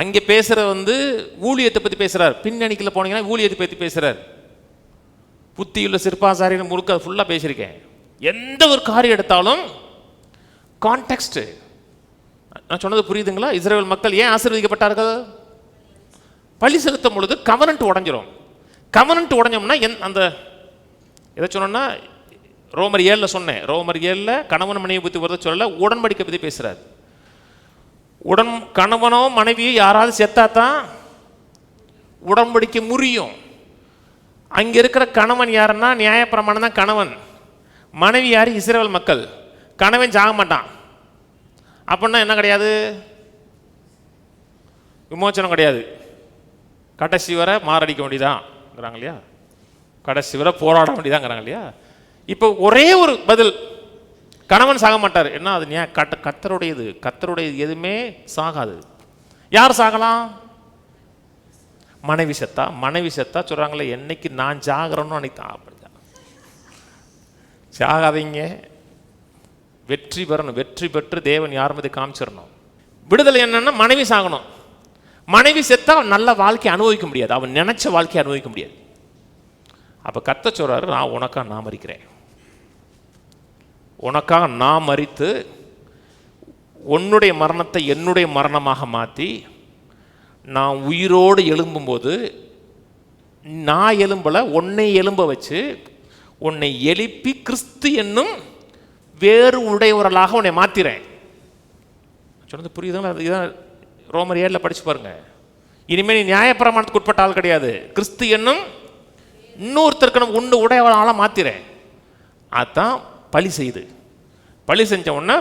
அங்கே பேசுகிற ஊழியத்தை பற்றி பேசுகிறார். பின்னணிக்குள்ள போனீங்கன்னா ஊழியத்தை பற்றி பேசுகிறார். புத்தியுள்ள சிற்பாசாரின்னு முழுக்க ஃபுல்லாக பேசியிருக்கேன். எந்த ஒரு காரியம் எடுத்தாலும் கான்டெக்ஸ்ட். நான் சொன்னது புரியுதுங்களா? இஸ்ரவேல் மக்கள் ஏன் ஆசீர்வதிக்கப்பட்டார்கள்? பலி செலுத்தும் பொழுது கவனன்ட் உடஞ்சிரும். கவனன்ட் உடஞ்சோம்னா அந்த எதை சொன்னோன்னா ரோமர் 7 சொன்னேன். ரோமர் 7 கணவன் மனைவி பற்றி வரத சொல்லல, உடன்படிக்கை பற்றி பேசுகிறார். கணவனோ மனைவியோ யாராவது செத்தாதான் உடன்படிக்கை முறியும். அங்கே இருக்கிற கணவன் யாருன்னா நியாயப்பிரமாணம் தான் கணவன். மனைவி யார்? இஸ்ரவேல் மக்கள். கணவன் சாக மாட்டான். அப்படின்னா என்ன கிடையாது? விமோச்சனம் கிடையாது. கடைசி வரை மாரடிக்க வேண்டியதாங்கிறாங்க இல்லையா? கடைசி வரை போராட வேண்டியதாங்கிறாங்க இல்லையா? இப்போ ஒரே ஒரு பதில், கணவன் சாக மாட்டார். என்ன அது? கர்த்தருடையது. கர்த்தருடையது எதுவுமே சாகாது. யார் சாகலாம்? மனைவி செத்தா. மனைவி செத்தா சொல்றாங்களே, என்னைக்கு நான் சாகிறேன்னு அன்னைக்கு அப்படிதான். சாகாதீங்க, வெற்றி பெறணும். வெற்றி பெற்று தேவன் யார் மீது காமிச்சிடணும். விடுதலை என்னன்னா மனைவி சாகணும். மனைவி செத்தா நல்ல வாழ்க்கை அனுபவிக்க முடியாது. அவன் நினைச்ச வாழ்க்கையை அனுபவிக்க முடியாது. அப்ப கர்த்தர் சொல்றாரு, நான் உனக்காக நான் மரிக்கிறேன். உனக்காக நான் மரித்து உன்னுடைய மரணத்தை என்னுடைய மரணமாக மாற்றி நான் உயிரோடு எழும்பும்போது நான் எலும்பல, உன்னை எலும்ப வச்சு உன்னை எழுப்பி கிறிஸ்து என்னும் வேறு உடையவர்களாக உன்னை மாத்திரேன். சொன்னது புரியுதுங்களா? இதுதான் ரோமர் 7 படிச்சு பாருங்க. இனிமேல் நீ நியாயப்பிரமாணத்துக்கு உட்பட்ட ஆள் கிடையாது. கிறிஸ்து என்னும் இன்னொருத்தருக்கு உண்டு உடையவளால மாத்திரேன். அதுதான் பழி செய்து. பழி செஞ்ச உடனே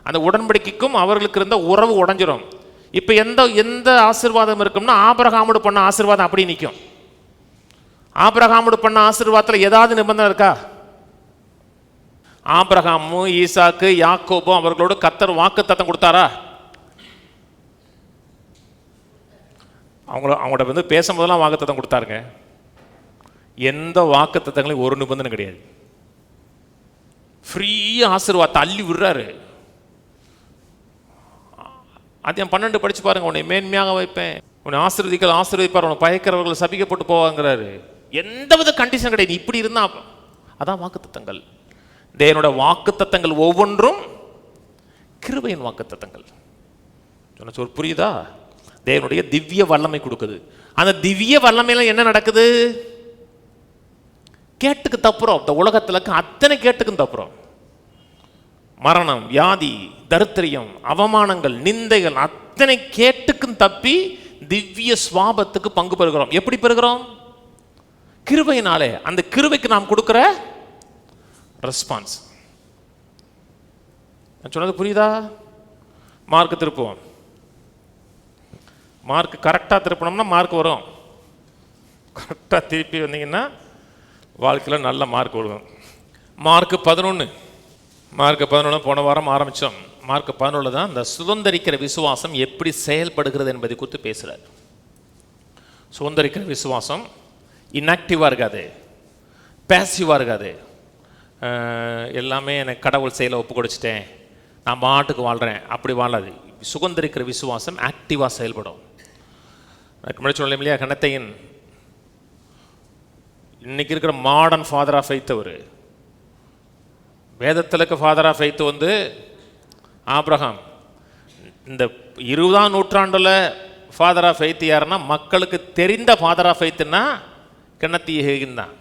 அந்த உடன்படிக்கைக்கும் அவர்களுக்கு இருந்த உறவு உடஞ்சிரும். இப்போ எந்த ஆசீர்வாதம் இருக்கும்னா ஆபிரகாமோடு பண்ண ஆசீர்வாதம் அப்படி நிற்கும். ஆபிரகாமோடு பண்ண ஆசீர்வாதத்தில் ஏதாவது நிபந்தனை இருக்கா? ஆபிரகாமும் ஈசாக்கு யாக்கோபும் அவர்களோடு கர்த்தர் வாக்குத்தத்தம் கொடுத்தாரா? அவங்களோட பேசும்போதெல்லாம் வாக்குத்தத்தம் கொடுத்தாருங்க. எந்த வாக்குத்தத்தங்களையும் ஒரு நிபந்தனை கிடையாது. ஃப்ரீயா ஆசீர்வாதத்தை அள்ளி விடுறாரு. அதையும் 12 படிச்சு பாருங்க. உன்னை மேன்மையாக வைப்பேன், உன்னை ஆசீர்வதிப்பார், உன்னை பயக்கிறவர்கள் சபிக்கப்பட்டு போவாங்கிறாரு. எந்தவித கண்டிஷன் கிடையாது. இப்படி இருந்தா அதான் வாக்குத்தத்தங்கள். தேவனோட வாக்குத்தத்தங்கள் ஒவ்வொன்றும் கிருபையின் வாக்குத்தத்தங்கள். சொன்ன சொல் புரியுதா? தேவனுடைய திவ்ய வல்லமை கொடுக்குது. அந்த திவ்ய வல்லமையில என்ன நடக்குது? கேட்டுக்கு தப்புறோம். இந்த உலகத்துல அத்தனை கேட்டுக்கும் தப்புறோம். மரணம், வியாதி, தரித்திரியம், அவமானங்கள், நிந்தைகள் அத்தனை கேட்டுக்கும் தப்பி திவ்ய சுவாபத்துக்கு பங்கு பெறுகிறோம். எப்படி பெறுகிறோம்? கிருபையினாலே. அந்த கிருபைக்கு நாம் கொடுக்கிற ரெஸ்பான்ஸ். நான் சொன்னது புரியுதா? மார்க் திருப்புவோம். மார்க் கரெக்டாக திருப்பினோம்னா மார்க் வரும். கரெக்டாக திருப்பி வந்தீங்கன்னா வாழ்க்கையில் நல்ல மார்க் வரும். மார்க் 11 போன வாரம் ஆரம்பித்தோம். மார்க் 11 தான் இந்த சுதந்திரிக்கிற விசுவாசம் எப்படி செயல்படுகிறது என்பதை குறித்து பேசுகிறார். சுதந்திரிக்கிற விசுவாசம் இன்ஆக்டிவாக இருக்காது, பேசிவாக இருக்காது. எல்லாமே எனக்கு கடவுள் செயலை ஒப்பு கொடுத்துட்டேன், நான் பாட்டுக்கு வாழ்கிறேன், அப்படி வாழாது. சுதந்திரிக்கிற விசுவாசம் ஆக்டிவாக செயல்படும். முன்னாடி சொல்லலாம் இல்லையா, கணத்தையின் இன்னைக்கு இருக்கிற மாடர்ன் ஃபாதர் ஆஃப் ஃபெய்த், அவர் வேதத்திலுக்கு ஃபாதர் ஆஃப் ஃபெய்த் ஆபிரகாம். இந்த 20ஆம் நூற்றாண்டில் ஃபாதர் ஆஃப் ஃபெய்த் யாருன்னா, மக்களுக்கு தெரிந்த ஃபாதர் ஆஃப் ஃபெய்த்னா கென்னத் ஹேகின் தான்.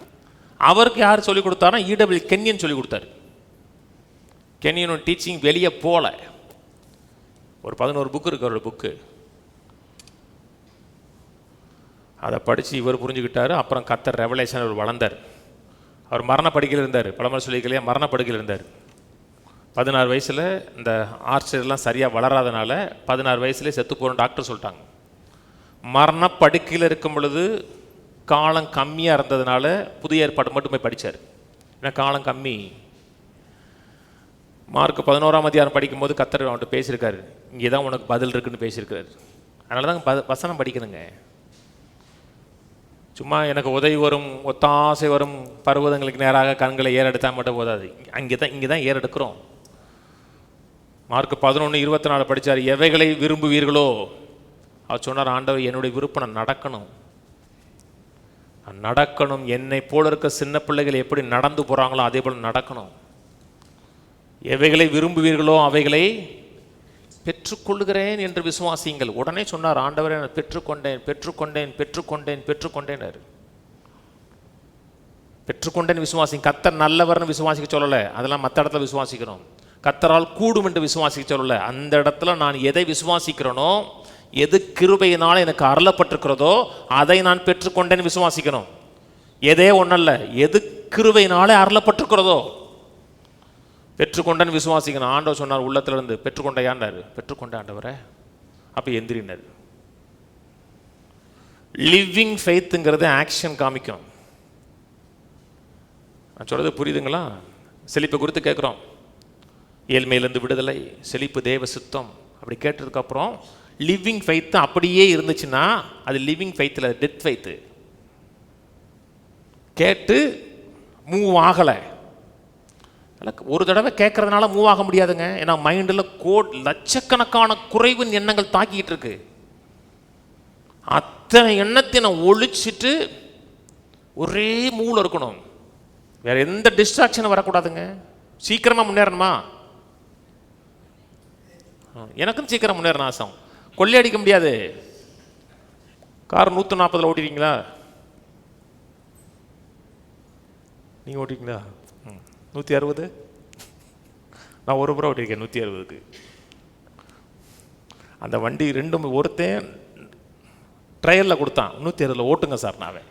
அவருக்கு யார் சொல்லிக் கொடுத்தாருன்னா இடபிள்யூ கென்யன் சொல்லிக் கொடுத்தாரு. கென்யனோட டீச்சிங் வெளியே போல. ஒரு 11 புக்கு இருக்கு அவரோட புக்கு. அதை படித்து இவர் புரிஞ்சுக்கிட்டாரு. அப்புறம் கர்த்தர் ரெவலேஷன் அவர் வளர்ந்தார். அவர் மரணப்படுக்கையில் இருந்தார். பலமுறை சொல்லிக்கலையா, மரணப்படுக்கையில் இருந்தார். 16 வயசில் இந்த ஆர்ச்சர்லாம் சரியாக வளராதனால 16 வயசுலேயே செத்து போகிறோம் டாக்டர் சொல்லிட்டாங்க. மரணப்படுக்கையில் இருக்கும் பொழுது காலம் கம்மியாக இருந்ததுனால புதிய ஏற்பாடு மட்டும் போய் படித்தார். ஏன்னா காலம் கம்மி. மார்க் 11ஆம் அதிகாரம் படிக்கும்போது கர்த்தர் அவன்கிட்ட பேசியிருக்காரு, இங்கே தான் உனக்கு பதில் இருக்குன்னு பேசியிருக்காரு. அதனால தான் வசனம் படிக்கணுங்க. சும்மா எனக்கு உதவி வரும், ஒத்தாசை வரும், பர்வதங்களுக்கு நேராக கண்களை ஏறெடுத்தால் மட்டும் போதாது. இங்கே தான் ஏறெடுக்கிறோம். மார்க் 11:24 படித்தார். எவைகளை விரும்புவீர்களோ அவர் சொன்னார், ஆண்டவர் என்னுடைய விருப்பம் நான் நடக்கணும். என்னை போல இருக்க சின்ன பிள்ளைகள் எப்படி நடந்து போகிறாங்களோ அதே போல் நடக்கணும். எவைகளை விரும்புவீர்களோ அவைகளை பெற்றுக்கொள்கிறேன் என்று விசுவாசியுங்கள். உடனே சொன்னார், ஆண்டவரே நான் பெற்றுக்கொண்டேன் விசுவாசிங்க. கர்த்தர் நல்லவர்னு விசுவாசிக்க சொல்லலை, அதெல்லாம் மற்ற இடத்துல விசுவாசிக்கிறோம். கர்த்தரால் கூடும் என்று விசுவாசிக்க சொல்லலை, அந்த இடத்துல நான் எதை விசுவாசிக்கிறேனோ, எது கிருபையினால் எனக்கு அருளப்பட்டிருக்கிறதோ அதை நான் பெற்றுக்கொண்டேன்னு விசுவாசிக்கணும். எதே ஒன்றல்ல, எது கிருபையினாலே அருளப்பட்டிருக்கிறதோ பெற்றுக்கொண்டேன்னு விசுவாசிக்கணும். ஆண்டவர் சொன்னார் உள்ளத்திலிருந்து, பெற்றுக்கொண்டையாண்டாரு. பெற்றுக்கொண்ட ஆண்டவரை. அப்போ எந்திரினார். லிவிங் ஃபெய்த்துங்கிறது ஆக்ஷன் காமிக்கும். நான் சொல்கிறது புரியுதுங்களா? செழிப்பை குறித்து கேட்குறோம். ஏழ்மையிலேருந்து விடுதலை, செழிப்பு தேவ சித்தம் அப்படி கேட்டதுக்கப்புறம் லிவிங் ஃபெய்த்து அப்படியே இருந்துச்சுன்னா அது லிவிங் ஃபெய்த்தில் டெத் ஃபெய்த்து. கேட்டு மூவ் ஆகலை. ஒரு தடவை கேட்கறதுனால மூவ் ஆக முடியாதுங்க. ஏன்னா மைண்டில் லட்சக்கணக்கான குறைவின் எண்ணங்கள் தாக்கிட்டு இருக்கு. அத்தனை எண்ணத்தை நான் ஒழிச்சிட்டு ஒரே மூல இருக்கணும். வேற எந்த டிஸ்ட்ராக்ஷனும் வரக்கூடாதுங்க. சீக்கிரமா முன்னேறணுமா? எனக்கும் சீக்கிரம் முன்னேறணும் ஆசம். கொள்ளையடிக்க முடியாது. கார் 140 ஓட்டிட்டீங்களா? நீங்க ஓட்டிங்களா? 160. நான் ஒரு முறை ஓட்டிருக்கேன் 160க்கு. அந்த வண்டி ரெண்டும் ஒருத்தன் ட்ரையலில் கொடுத்தான், 160 ஓட்டுங்க சார். நான்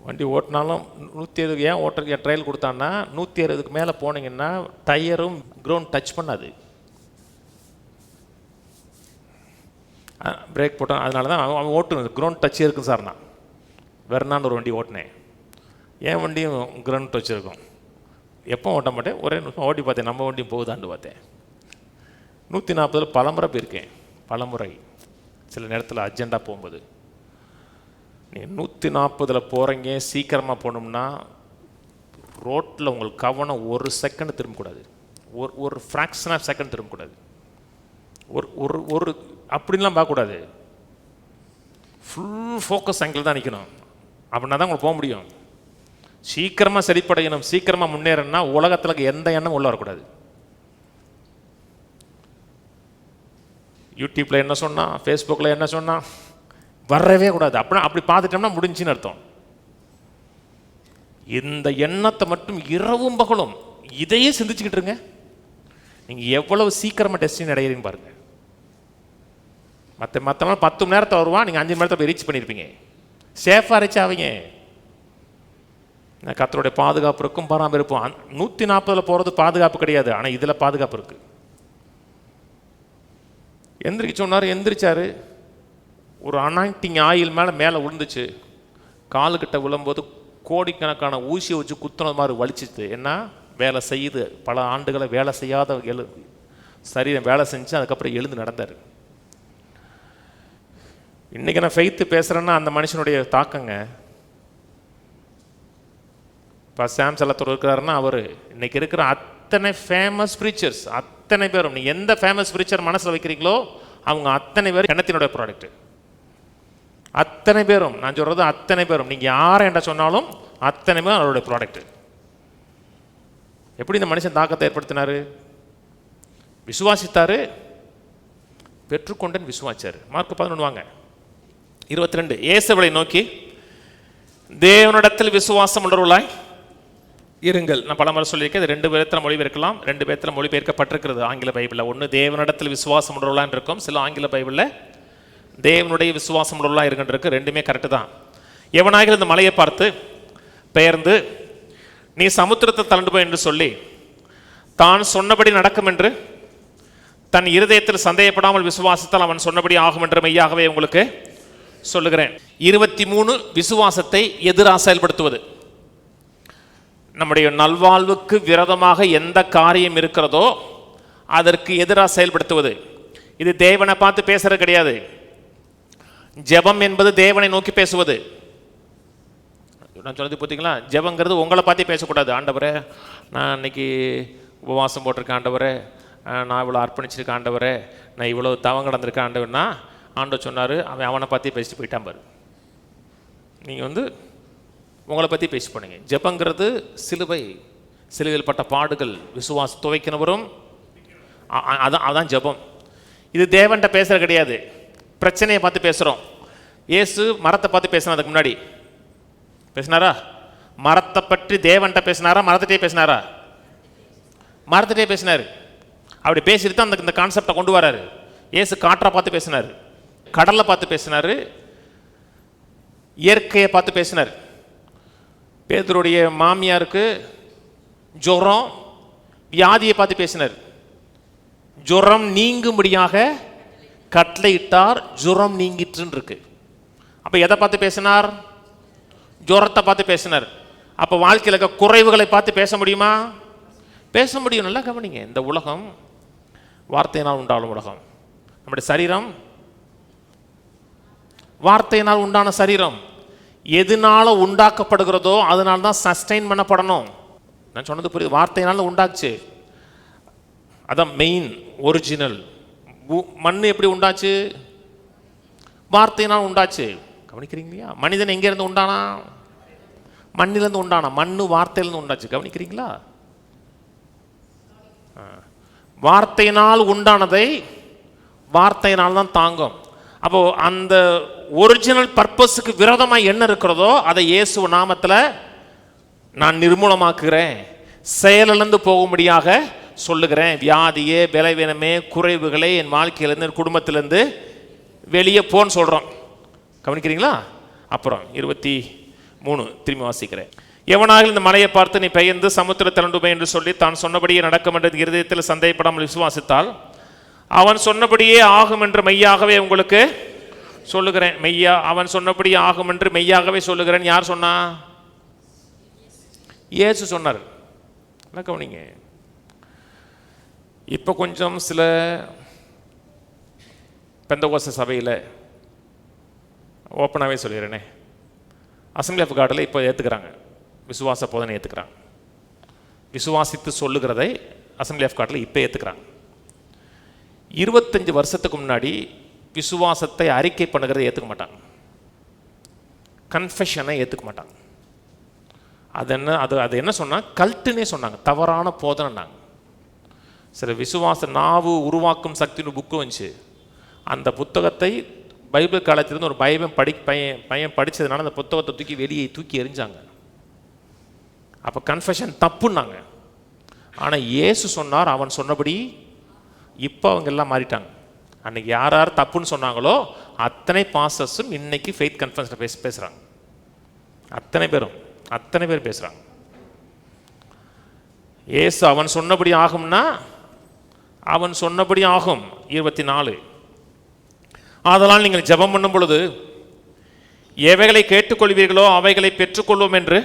வண்டி ஓட்டினாலும் 160 ஏன் ஓட்டுறதுக்கு ட்ரையல் கொடுத்தான்னா, 160க்கு மேலே போனீங்கன்னா டயரும் கிரவுண்ட் டச் பண்ணாது. பிரேக் போட்டான். அதனால தான் அவன் ஓட்டுனது கிரவுண்ட் டச் இருக்கும் சார். நான் வெர்னான்னு ஒரு வண்டி ஓட்டினேன். என் வண்டியும் கிரவுண்ட் டச் இருக்கும். எப்போ ஓட்ட மாட்டேன், ஒரே நிமிஷம் ஓட்டி பார்த்தேன், நம்ம வண்டியும் போகுதான்னு பார்த்தேன். 140 பலமுறை போயிருக்கேன். பலமுறை சில நேரத்தில் அர்ஜெண்டாக போகும்போது. நீங்கள் 140 போகிறீங்க, சீக்கிரமாக போகணும்னா ரோட்டில் உங்களுக்கு கவனம் ஒரு செகண்ட் திரும்பக்கூடாது. ஒரு ஃப்ராக்ஷன் ஆஃப் செகண்ட் திரும்பக்கூடாது. ஒரு அப்படின்லாம் பார்க்கக்கூடாது. ஃபுல் ஃபோக்கஸ் ஆங்கிள் தான் நிற்கணும். அப்படின்னா தான் உங்களுக்கு போக முடியும். சீக்கிரமாக செழிப்படையணும், சீக்கிரமாக முன்னேறணும்னா உலகத்தில் எந்த எண்ணம் உள்ள வரக்கூடாது. யூடியூப்பில் என்ன சொன்னால், ஃபேஸ்புக்கில் என்ன சொன்னால் வரவே கூடாது. அப்படி பார்த்துட்டோம்னா முடிஞ்சுன்னு அர்த்தம். இந்த எண்ணத்தை மட்டும் இரவும் பகலும் இதையே சிந்திச்சுக்கிட்டு இருங்க. நீங்கள் எவ்வளவு சீக்கிரமாக டெஸ்டினி அடையிறீங்க பாருங்கள். மற்ற 10 மணி நேரத்தை வருவான், நீங்கள் 5 மணி நேரத்தை போய் ரீச் பண்ணியிருப்பீங்க. சேஃபாக ரீச் ஆவீங்க. கர்த்தருடைய பாதுகாப்பு இருக்கும், பராமரிப்பும். 140 போகிறது பாதுகாப்பு கிடையாது, ஆனால் இதில் பாதுகாப்பு இருக்கு. எந்திரிக்க சொன்னார், எந்திரிச்சாரு. ஒரு அனாயிண்டிங் ஆயில் மேலே விழுந்துச்சு. காலுக்கிட்ட விழும்போது கோடிக்கணக்கான ஊசியை வச்சு குத்துனது மாதிரி வலிச்சிச்சு. என்ன வேலை செய்யுது, பல ஆண்டுகளை வேலை செய்யாத சரீரம் வேலை செஞ்சு அதுக்கப்புறம் எழுந்து நடந்தார். இன்றைக்கி நான் ஃபெய்த்து பேசுகிறேன்னா அந்த மனுஷனுடைய தாக்கங்க. இப்போ சாம் செல்லத்தோடு இருக்கிறாருன்னா அவர் இன்னைக்கு இருக்கிற அத்தனை ஃபேமஸ் ப்ரீச்சர்ஸ் அத்தனை பேரும், நீங்கள் எந்த ஃபேமஸ் ப்ரீச்சர் மனசில் வைக்கிறீங்களோ அவங்க அத்தனை பேரும் எண்ணத்தினுடைய ப்ராடக்ட். அத்தனை பேரும், நான் சொல்கிறது அத்தனை பேரும், நீங்கள் யாரை என்ன சொன்னாலும் அத்தனை பேரும் அவருடைய ப்ராடக்ட். எப்படி இந்த மனுஷன் தாக்கத்தை ஏற்படுத்தினார்? விசுவாசித்தார், பெற்றுக்கொண்டேன்னு விசுவாச்சார். மார்க் 11 வாங்க 22. இயேசுவை நோக்கி, தேவனிடத்தில் விசுவாசம் உள்ளவர்களாய் இருங்கள். நான் பல முறை சொல்லியிருக்கேன். இது 2 பேரத்தில் மொழிபெயர்க்கலாம், 2 பேரத்தில் மொழிபெயர்க்கப்பட்டிருக்கிறது ஆங்கில பைபிளில். ஒன்று தேவனிடத்தில் விசுவாசம் உள்ளவர்களான்னு இருக்கும், சில ஆங்கில பைபிளில் தேவனுடைய விசுவாசம் உள்ளவர்களாக இருக்கின்றிருக்கு. ரெண்டுமே கரெக்டு தான். எவனாகிற இந்த மலையை பார்த்து பெயர்ந்து நீ சமுத்திரத்தை தள்ளுண்டு போய் என்று சொல்லி தான் சொன்னபடி நடக்கும் என்று தன் இருதயத்தில் சந்தேகப்படாமல் விசுவாசத்தால் அவன் சொன்னபடி ஆகும் என்று மெய்யாகவே உங்களுக்கு சொல்லுகிறேன். 23 விசுவாசத்தை எதிராக செயல்படுத்துவது. நம்முடைய நல்வாழ்வுக்கு விரோதமாக எந்த காரியம் இருக்கிறதோ அதற்கு எதிராக செயல்படுத்துவது. இது தேவனை பார்த்து பேசுறது கிடையாது. ஜெபம் என்பது தேவனை நோக்கி பேசுவது. நான் சொன்னது பார்த்தீங்களா? ஜெபங்கிறது உங்களை பார்த்தே பேசக்கூடாது. ஆண்டவரே, நான் இன்னைக்கு உபவாசம் போட்டிருக்கேன் ஆண்டவரே, நான் இவ்வளோ அர்ப்பணிச்சிருக்கேன் ஆண்டவரே, நான் இவ்வளோ தவம் கடந்திருக்கேன் ஆண்டவர்னா, ஆண்டவர் சொன்னார், அவனை பார்த்தே பேசிட்டு போயிட்டான் பாரு. நீங்கள் உங்களை பற்றி பேசி போனீங்க. ஜெபங்கிறது சிலுவை, சிலுவையில் பட்ட பாடுகள், விசுவாச துவைக்கினவரும், அதான் ஜெபம். இது தேவன்கிட்ட பேசுகிறது கிடையாது, பிரச்சனையை பார்த்து பேசுகிறோம். இயேசு மரத்தை பார்த்து பேசினா அதுக்கு முன்னாடி பேசினாரா? மரத்தை பற்றி தேவன்கிட்ட பேசினாரா? மரத்திட்டே பேசினாரா? மரத்திட்டே பேசினார். அப்படி பேசிட்டு தான் இந்த கான்செப்டை கொண்டு வராரு. இயேசு காற்றை பார்த்து பேசினார், கடலை பார்த்து பேசினார், இயற்கையை பார்த்து பேசினார். பேதுருடைய மாமியாருக்கு ஜுரம், வியாதியை பார்த்து பேசினார். ஜுரம் நீங்கும்படியாக கட்டளையிட்டார், ஜுரம் நீங்கிட்டுன்னு இருக்கு. அப்போ எதை பார்த்து பேசினார்? ஜுரத்தை பார்த்து பேசினார். அப்போ வாழ்க்கையில் இருக்க குறைவுகளை பார்த்து பேச முடியுமா? பேச முடியும். நல்லா கவனிங்க, இந்த உலகம் வார்த்தையினால் உண்டான உலகம். நம்முடைய சரீரம் வார்த்தையினால் உண்டான சரீரம். எதுனால உண்டாக்கப்படுகிறதோ அதனால தான் சஸ்டெயின் பண்ணப்படணும். நான் சொன்னது புரியுது? வார்த்தையினால உண்டாச்சு, அதான் மெயின் ஒரிஜினல். மண் எப்படி உண்டாச்சு? வார்த்தையினால் உண்டாச்சு. கவனிக்கிறீங்களா? மனிதன் எங்கேருந்து உண்டானா? மண்ணிலேருந்து உண்டானா. மண்ணு வார்த்தையிலேருந்து உண்டாச்சு. கவனிக்கிறீங்களா? வார்த்தையினால் உண்டானதை வார்த்தையினால் தான் தாங்கும். அப்போ அந்த ஒரிஜினல் பர்பஸுக்கு விரோதமாக என்ன இருக்கிறதோ அதை இயேசு நாமத்தில் நான் நிர்மூலமாக்குகிறேன், செயலிழந்து போகும்படியாக சொல்லுகிறேன். வியாதியே, பலவீனமே, குறைவுகளே என் வாழ்க்கையிலேருந்து, என் குடும்பத்திலேருந்து வெளியே போன்னு சொல்கிறோம். கவனிக்கிறீங்களா? அப்புறம் 23 திரும்பி வாசிக்கிறேன். எவனாக இந்த மலையை பார்த்து நீ பெயர்ந்து சமுத்திர திரண்டுமே என்று சொல்லி தான் சொன்னபடியே நடக்கும் என்ற இருதயத்தில் சந்தேகப்படாமல் விசுவாசித்தால் அவன் சொன்னபடியே ஆகும் என்று மெய்யாகவே உங்களுக்கு சொல்லுகிறேன். அவன் சொன்னபடியே ஆகும் என்று மெய்யாகவே சொல்லுகிறேன். யார் சொன்னா? இயேசு சொன்னார். என்ன கவனிங்க, இப்போ கொஞ்சம் சில பெந்தகோஸ்தே சபையில் ஓப்பனாகவே சொல்லிடுறேனே, அசெம்பிளி ஆஃப் காடில் இப்போ ஏற்றுக்கிறாங்க, விசுவாச போதனை ஏற்றுக்கிறாங்க. விசுவாசித்து சொல்லுகிறதை அசெம்பிளி ஆஃப் காடில் இப்போ ஏற்றுக்கிறாங்க. 25 வருஷத்துக்கு முன்னாடி விசுவாசத்தை அறிக்கை பண்ணுகிறதை ஏற்றுக்க மாட்டாங்க, கன்ஃபெஷனை ஏற்றுக்க மாட்டாங்க. அது என்ன சொன்னால் கல்ட்டுன்னே சொன்னாங்க, தவறான போதனைனாங்க. சில விசுவாச நாவு உருவாக்கும் சக்தின்னு புக்கு வந்துச்சு. அந்த புத்தகத்தை பைபிள் காலத்திலிருந்து ஒரு பையன் படித்ததுனால அந்த புத்தகத்தை தூக்கி எறிஞ்சாங்க. அப்போ கன்ஃபெஷன் தப்புன்னாங்க. ஆனால் இயேசு சொன்னார், அவன் சொன்னபடி. இப்போ அவங்க எல்லாம் மாறிட்டாங்க. அன்னைக்கு யார் யார் தப்புன்னு சொன்னாங்களோ அத்தனை பாஸ்டர்ஸும் இன்னைக்கு ஃபெய்த் கன்ஃபரன்ஸில் பேசுகிறாங்க. அத்தனை பேர் பேசுகிறாங்க. இயேசு அவன் சொன்னபடி ஆகும்னா அவன் சொன்னபடி ஆகும். 24 ஆதலால் நீங்கள் ஜெபம் பண்ணும் பொழுது எவைகளை கேட்டுக்கொள்வீர்களோ அவைகளை பெற்றுக்கொள்வோம் என்று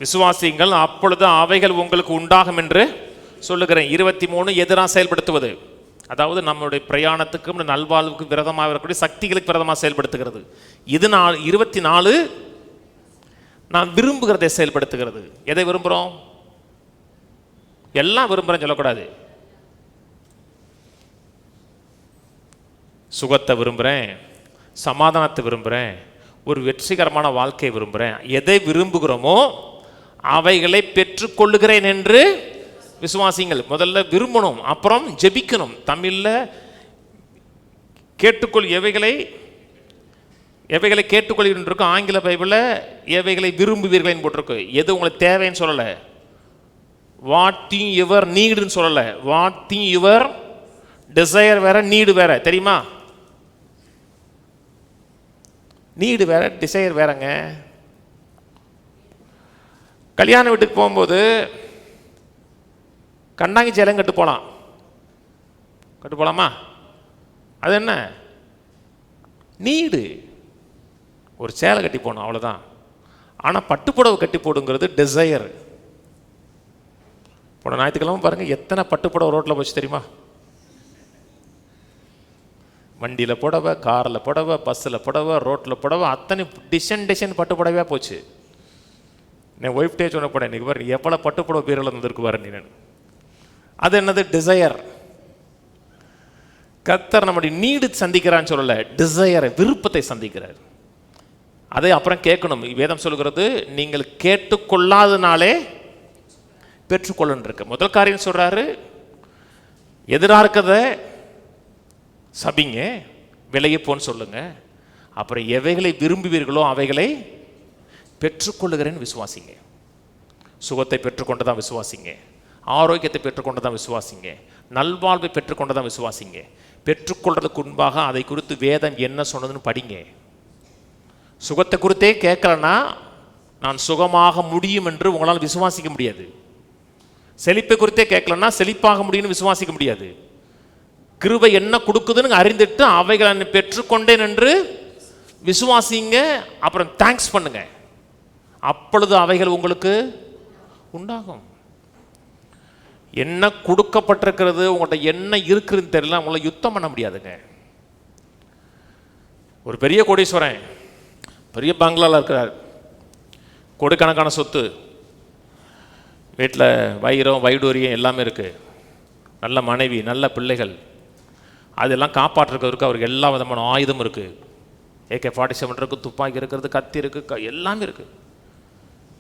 விசுவாசியுங்கள், அப்பொழுது அவைகள் உங்களுக்கு உண்டாகும் என்று சொல்லுகிறேன். 23 எதிராக செயல்படுத்துவது, அதாவது நம்முடைய பிரயாணத்துக்கும் நல்வாழ்வுக்கு விரதமாக இருக்கக்கூடிய சக்திகளுக்கு விரதமாக செயல்படுத்துகிறது. இது 24 நான் விரும்புகிறதை செயல்படுத்துகிறது. எதை விரும்புகிறோம்? எல்லாம் விரும்புகிறேன்னு சொல்லக்கூடாது. சுகத்தை விரும்புகிறேன், சமாதானத்தை விரும்புகிறேன், ஒரு வெற்றிகரமான வாழ்க்கையை விரும்புகிறேன். எதை விரும்புகிறோமோ அவைகளை பெற்றுக்கொள்ளுகிறேன் என்று விசுவாசிங்கள். முதல்ல விரும்பணும், அப்புறம் ஜெபிக்கணும். தமிழில் எவைகளை கேட்டுக்கொள்கிறோம், ஆங்கில பைபிளில் எவைகளை விரும்புவீர்கள்னு போட்டிருக்கு. எது உங்களுக்கு தேவைன்னு சொல்லலை, வாட் திங் யுவர் நீடுன்னு சொல்லலை. வாட் திங் யுவர் டிசையர் வேற, நீடு வேற. தெரியுமா? நீடு வேற, டிசையர் வேறங்க. கல்யாண வீட்டுக்கு போகும்போது கண்டாங்கி சேலம் கட்டு போகலாமா? அது என்ன நீடு? ஒரு சேலை கட்டி போகணும், அவ்வளோதான். ஆனால் பட்டுப்புடவை கட்டி போடுங்கிறது டிசையர். போன ஞாயிற்றுக்கிழமை பாருங்கள் எத்தனை பட்டுப்புடவை ரோட்டில் போச்சு தெரியுமா? வண்டியில் புடவை, காரில் புடவை, பஸ்ஸில் புடவை, ரோட்டில் புடவை, அத்தனை டிசைன் பட்டு புடவையாக போச்சு. என் ஒய்ஃப்டே சொன்ன போட இன்றைக்கி பாரு எவ்வளோ பட்டு புடவை பேரில் வந்துருக்கு பாரு நீ. அது என்னது? டிசையர். கர்த்தர் நம்முடைய நீடு சந்திக்கிறான்னு சொல்லலை, டிசையரை, விருப்பத்தை சந்திக்கிறார். அதை அப்புறம் கேட்கணும். வேதம் சொல்கிறது நீங்கள் கேட்டுக்கொள்ளாதனாலே பெற்றுக்கொள்ளன்னு இருக்கு. முதல் காரியம் சொல்றாரு, எதிராக இருக்கிறத சபிங்க, விலகி போன்னு சொல்லுங்க. அப்புறம் எவைகளை விரும்புவீர்களோ அவைகளை பெற்றுக்கொள்ளுகிறேன்னு விசுவாசிங்க. சுகத்தை பெற்றுக்கொண்டு தான் விசுவாசிங்க, ஆரோக்கியத்தை பெற்றுக்கொண்டு தான் விசுவாசிங்க, நல்வாழ்வை பெற்றுக்கொண்டு தான் விசுவாசிங்க. பெற்றுக்கொள்றதுக்கு முன்பாக அதை குறித்து வேதம் என்ன சொன்னதுன்னு படிங்க. சுகத்தை குறித்தே கேட்கலன்னா நான் சுகமாக முடியும் என்று உங்களால் விசுவாசிக்க முடியாது. செழிப்பை குறித்தே கேட்கலன்னா செழிப்பாக முடியும்னு விசுவாசிக்க முடியாது. கிருபை என்ன கொடுக்குதுன்னு அறிந்துட்டு அவைகளை பெற்றுக்கொண்டேன் என்று விசுவாசிங்க. அப்புறம் தேங்க்ஸ் பண்ணுங்க, அப்பொழுது அவைகள் உங்களுக்கு உண்டாகும். என்ன கொடுக்கப்பட்டிருக்கிறது, உங்கள்கிட்ட என்ன இருக்குதுன்னு தெரியல, உங்களை யுத்தம் பண்ண முடியாதுங்க. ஒரு பெரிய கோடீஸ்வரன் பெரிய பங்களாவில் இருக்கிறார், கோடிக்கணக்கான சொத்து, வீட்டில் வைரம் வைடூரியம் எல்லாமே இருக்குது, நல்ல மனைவி, நல்ல பிள்ளைகள், அதெல்லாம் காப்பாற்றுறதுக்கு அவருக்கு எல்லா விதமான ஆயுதமும் இருக்குது. AK-47 இருக்குது, துப்பாக்கி இருக்கிறது, கத்தி இருக்குது, எல்லாமே இருக்குது.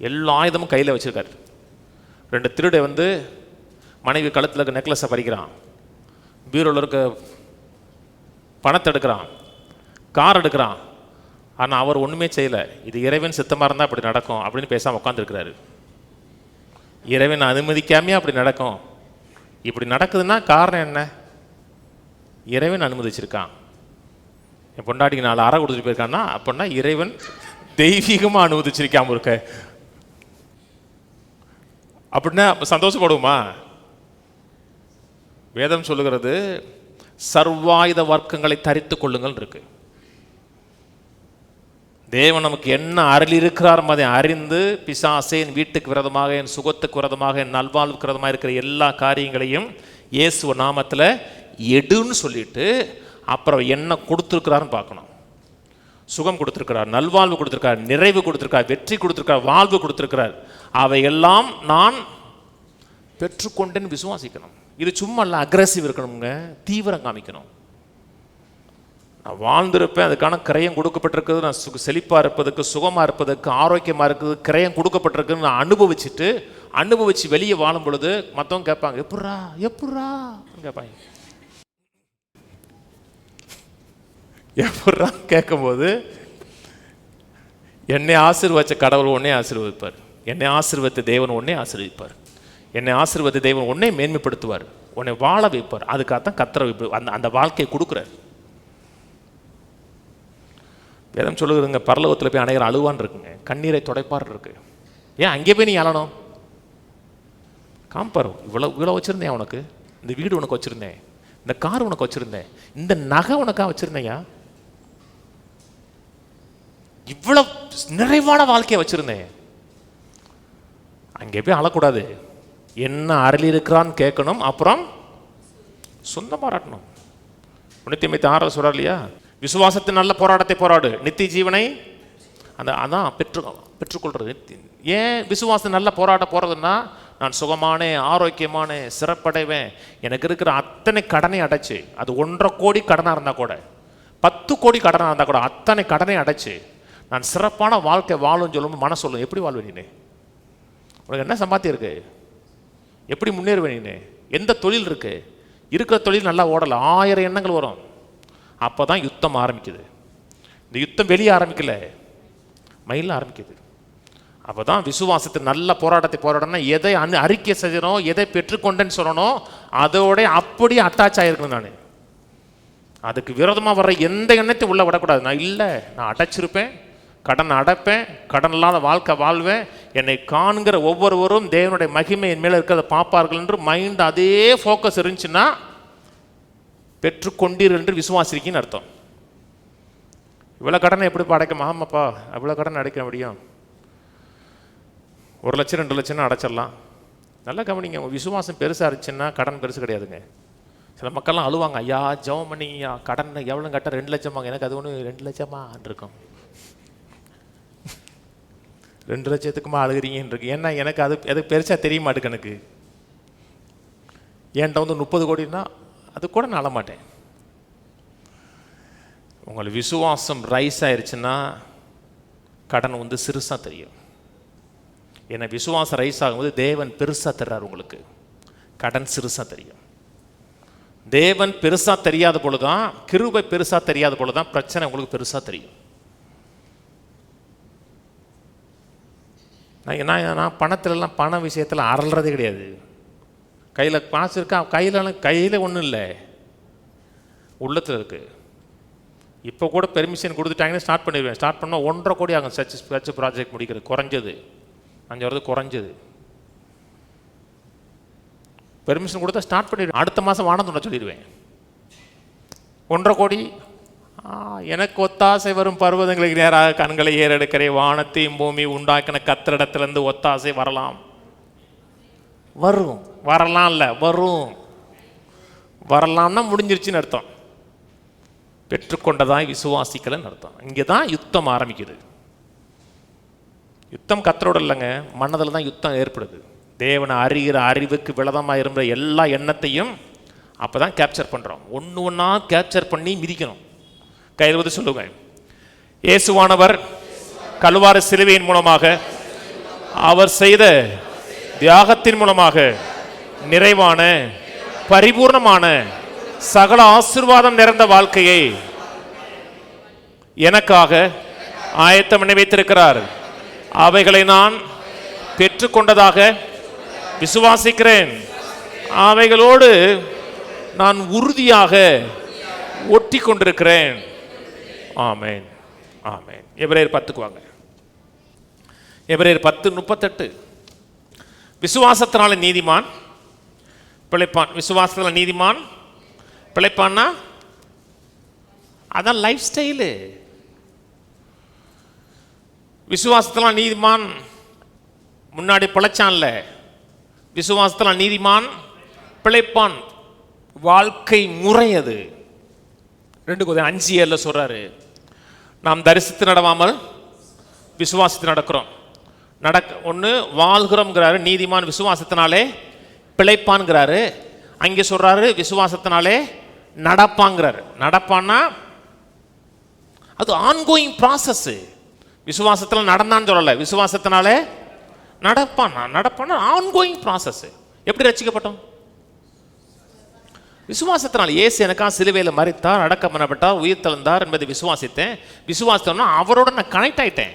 எல்லா ஆயுதமும் கையில் வச்சுருக்காரு. 2 திருடை வந்து மனைவி கழுத்தில் இருக்க நெக்லஸை பறிக்கிறான், பீரோவில் இருக்க பணத்தை எடுக்கிறான், கார் எடுக்கிறான். ஆனால் அவர் ஒன்றுமே செய்யலை. இது இறைவன் சித்தமாக இருந்தால் அப்படி நடக்கும் அப்படின்னு பேசாமல் உட்காந்துருக்கிறாரு. இறைவன் அனுமதிக்காமே அப்படி நடக்கும். இப்படி நடக்குதுன்னா காரணம் என்ன? இறைவன் அனுமதிச்சிருக்கான். என் பொண்டாட்டிக்கு 4 அறை கொடுத்துட்டு போயிருக்கான்னா அப்படின்னா இறைவன் தெய்வீகமாக அனுமதிச்சிருக்காம இருக்க அப்படின்னா சந்தோஷப்படுவோமா? வேதம் சொல்லுகிறது சர்வாயுத வர்க்கங்களை தரித்து கொள்ளுங்கள் இருக்கு. தேவன் நமக்கு என்ன அருள் இருக்கிறார் அதை அறிந்து பிசாசே என் வீட்டுக்கு விரதமாக, என் சுகத்துக்கு விரதமாக, என் நல்வாழ்வுக்கு விரதமாக இருக்கிற எல்லா காரியங்களையும் இயேசு நாமத்தில் எடுன்னு சொல்லிட்டு அப்புறம் என்ன கொடுத்துருக்கிறாருன்னு பார்க்கணும். சுகம் கொடுத்துருக்கிறார், நல்வாழ்வு கொடுத்துருக்கார், நிறைவு கொடுத்துருக்கார், வெற்றி கொடுத்துருக்கார், வாழ்வு கொடுத்துருக்கிறார். அவையெல்லாம் நான் பெற்றுக்கொண்டேன்னு விசுவாசிக்கணும். இது சும்மா இல்லை, அக்ரெசிவ் இருக்கணுங்க, தீவிரம் காமிக்கணும். நான் வாழ்ந்திருப்பேன், அதுக்கான கிரயம் கொடுக்கப்பட்டிருக்குது, நான் செழிப்பாக இருப்பதுக்கு, சுகமாக இருப்பதுக்கு, ஆரோக்கியமாக இருக்குது, கிரயம் கொடுக்கப்பட்டிருக்குன்னு நான் அனுபவிச்சு வெளியே வாழும் பொழுது மற்றவங்க கேட்பாங்க, எப்பட்றா கேட்பாங்க. எப்பட்றா கேட்கும்போது என்னை ஆசீர்வதிச்ச கடவுள் ஒன்னே ஆசீர்வதிப்பார், என்னை ஆசீர்வதித்த தேவன் ஒன்னே ஆசீர்வதிப்பார், என்னை ஆசீர்வதித்த தேவன் ஒன்னே மேன்மைப்படுத்துவார், உன்னை வாழ வைப்பார். அதுக்காகத்தான் கர்த்தரை அந்த வாழ்க்கையை கொடுக்குறார். வேதம் சொல்லுதுங்க, பரலோகத்தில் போய் அனைவரும் அழுவான் இருக்குங்க, கண்ணீரை துடைப்பார் இருக்கு. ஏன் அங்கே போய் நீ அழணும்? காம்பார், இவ்வளோ வச்சுருந்தேன் உனக்கு, இந்த வீடு உனக்கு வச்சுருந்தேன், இந்த கார் உனக்கு வச்சுருந்தேன், இந்த நகை உனக்காக வச்சுருந்தேயா, இவ்வளோ நிறைவான வாழ்க்கையை வச்சுருந்தேன். அங்கே போய் அழக்கூடாது, என்ன அருள் இருக்கிறான்னு கேட்கணும், அப்புறம் சொந்தம் பாராட்டணும். 156 சொல்கிறார் இல்லையா, விசுவாசத்தின் நல்ல போராட்டத்தை போராடு, நித்திய ஜீவனை அதான் பெற்றுக்கொள்றது. ஏன் விசுவாசம் நல்ல போராட்டம் போகிறதுன்னா, நான் சுகமான, ஆரோக்கியமான, சிறப்படைவேன், எனக்கு இருக்கிற அத்தனை கடனை அடைச்சு, அது 1.5 கோடி கடனாக இருந்தால் கூட, 10 கோடி கடனாக இருந்தால் கூட, அத்தனை கடனை அடைச்சு நான் சிறப்பான வாழ்க்கை வாழும் சொல்லும் மன சொல்லும். எப்படி வாழ்வேன் நீ? உனக்கு என்ன சம்பாத்தியம் இருக்கு? எப்படி முன்னேறுவேன் நீ? எந்த தொழில் இருக்கு? இருக்கிற தொழில் நல்லா ஓடலை, 1000 எண்ணங்கள் வரும். அப்போ தான் யுத்தம் ஆரம்பிக்குது. இந்த யுத்தம் வெளியே ஆரம்பிக்கல, மயிலில் ஆரம்பிக்குது. அப்போ தான் விசுவாசத்தை நல்ல போராட்டத்தை போராடணும். எதை அறிக்கை செய்யணும், எதை பெற்றுக்கொண்டேன்னு சொல்லணும், அதோட அப்படியே அட்டாச் ஆகிருக்கணும். நான் அதுக்கு விரோதமாக வர்ற எந்த எண்ணத்தை உள்ளே விடக்கூடாது. நான் இல்லை, நான் அடைச்சிருப்பேன், கடன் அடைப்பேன், கடன் இல்லாத வாழ்க்கை வாழ்வேன், என்னை காண்கிற ஒவ்வொருவரும் தேவனுடைய மகிமை என் மேலே இருக்கிறத பார்ப்பார்கள் என்று மைண்ட் அதே ஃபோக்கஸ் இருந்துச்சுன்னா பெற்றுக்கொண்டீர் என்று விசுவாசிக்கின்னு அர்த்தம். இவ்வளோ கடனை எப்படி அடைக்க? ஆமாப்பா, அவ்வளோ கடன் அடைக்க முடியும், 1 லட்சம் 2 லட்சம்னு அடைச்சிடலாம். நல்லா கவனிங்க, உங்கள் விசுவாசம் பெருசாக இருந்துச்சுன்னா கடன் பெருசு கிடையாதுங்க. சில மக்கள்லாம் அழுவாங்க, ஐயா ஜெபம் பண்ணிங்கய்யா, கடன் எவ்வளோ கட்ட 2 லட்சமாங்க. எனக்கு அது ஒன்று 2 லட்சமான் இருக்கும். 2 லட்சத்துக்குமா அழுகிறீங்கன்னு இருக்கு. ஏன்னா எனக்கு அது பெருசாக தெரிய மாட்டேங்க. எனக்கு என்கிட்ட வந்து 30 கோடின்னா அது கூட நான் அழ மாட்டேன். உங்களுக்கு விசுவாசம் ரைஸ் ஆயிடுச்சுன்னா கடன் வந்து சிறுசாக தெரியும். ஏன்னா விசுவாசம் ரைஸ் ஆகும்போது தேவன் பெருசாக தர்றார் உங்களுக்கு, கடன் சிறுசாக தெரியும். தேவன் பெருசாக தெரியாத பொழுதுதான், கிருபை பெருசாக தெரியாத பொழுதுதான் பிரச்சனை உங்களுக்கு பெருசாக தெரியும். நான் பணத்திலலாம் பண விஷயத்தில் அறல்றதே கிடையாது. கையில் காசு இருக்கா, கையில் ஒன்றும் இல்லை, உள்ளத்தில் இருக்குது. இப்போ கூட பெர்மிஷன் கொடுத்துட்டாங்கன்னு ஸ்டார்ட் பண்ணிடுவேன். ஸ்டார்ட் பண்ணால் 1.5 கோடி ஆகும் சர்ச் ப்ராஜெக்ட் முடிக்கிறது. குறைஞ்சது 5 வருது, குறைஞ்சது. பெர்மிஷன் கொடுத்தா ஸ்டார்ட் பண்ணிடுவேன். அடுத்த மாதம் வானத்தோட சொல்லிடுவேன். 1.5 கோடி. எனக்கு ஒத்தாசை வரும் பர்வதங்களுக்கு நேராக கண்களை ஏறெடுக்கிற வானத்தையும் பூமி உண்டாக்கின கத்திரிடத்திலிருந்து ஒத்தாசை வரலாம். வரும், வரலாம் இல்லை, வரும். வரலாம்னா முடிஞ்சிருச்சுன்னு அர்த்தம். பெற்றுக்கொண்டதாய் விசுவாசிக்கலன்னு அர்த்தம். இங்கே தான் யுத்தம் ஆரம்பிக்குது. யுத்தம் கத்தரோட இல்லைங்க, மனதில் தான் யுத்தம் ஏற்படுது. தேவனை அறிகிற அறிவுக்கு விளதமாக இருந்த எல்லா எண்ணத்தையும் அப்போ தான் கேப்சர் பண்ணுறோம். ஒன்று ஒன்றா கேப்சர் பண்ணி மிதிக்கணும். கையில் சொல்லுங்க, இயேசுவானவர் கல்வாரி சிலுவையின் மூலமாக அவர் செய்த தியாகத்தின் மூலமாக நிறைவான பரிபூர்ணமான சகல ஆசீர்வாதம் நிறைந்த வாழ்க்கையை எனக்காக ஆயத்தம் பண்ணி வைத்திருக்கிறார். அவைகளை நான் பெற்றுக்கொண்டதாக விசுவாசிக்கிறேன். அவைகளோடு நான் உறுதியாக ஒட்டி கொண்டிருக்கிறேன். ஆமென், ஆமென். எபிரேயர் 10க்கு வாங்க. எபிரேயர் 10:38. விசுவாசத்தினால நீதிமான் பிழைப்பான். விசுவாசத்தினால நீதிமான் பிழைப்பான்னா அதான் லைஃப் ஸ்டைலு. விசுவாசத்தினால நீதிமான் முன்னாடி பிழைச்சான்ல, விசுவாசத்தினால நீதிமான் பிழைப்பான். வாழ்க்கை முறை அது. 2 Corinthians 5:7 சொல்றாரு, நாம் தரிசித்து நடவாமல் விசுவாசித்து நடக்கிறோம். ஒன்று வாழ்கிறோம்ங்கிறாரு, நீதிமான் விசுவாசத்தினாலே பிழைப்பான்ங்கிறாரு. அங்கே சொல்றாரு விசுவாசத்தினாலே நடப்பாங்கிறாரு. நடப்பான்னா அது ஆன்கோயிங் ப்ராசஸ். விசுவாசத்தில் நடந்தான்னு சொல்லலை, விசுவாசத்தினாலே நடப்பான்னா ஆன்கோயிங் ப்ராசஸ். எப்படி ரட்சிக்கப்பட்டோம்? விசுவாசத்தினால். இயேசு எனக்காக சிலுவையில் மரித்தார், அடக்கம் பண்ணப்பட்டார், உயிர் தெழுந்தார் என்பதை விசுவாசித்தேன். விசுவாசத்தோம்னா அவரோட நான் கனெக்ட் ஆயிட்டேன்.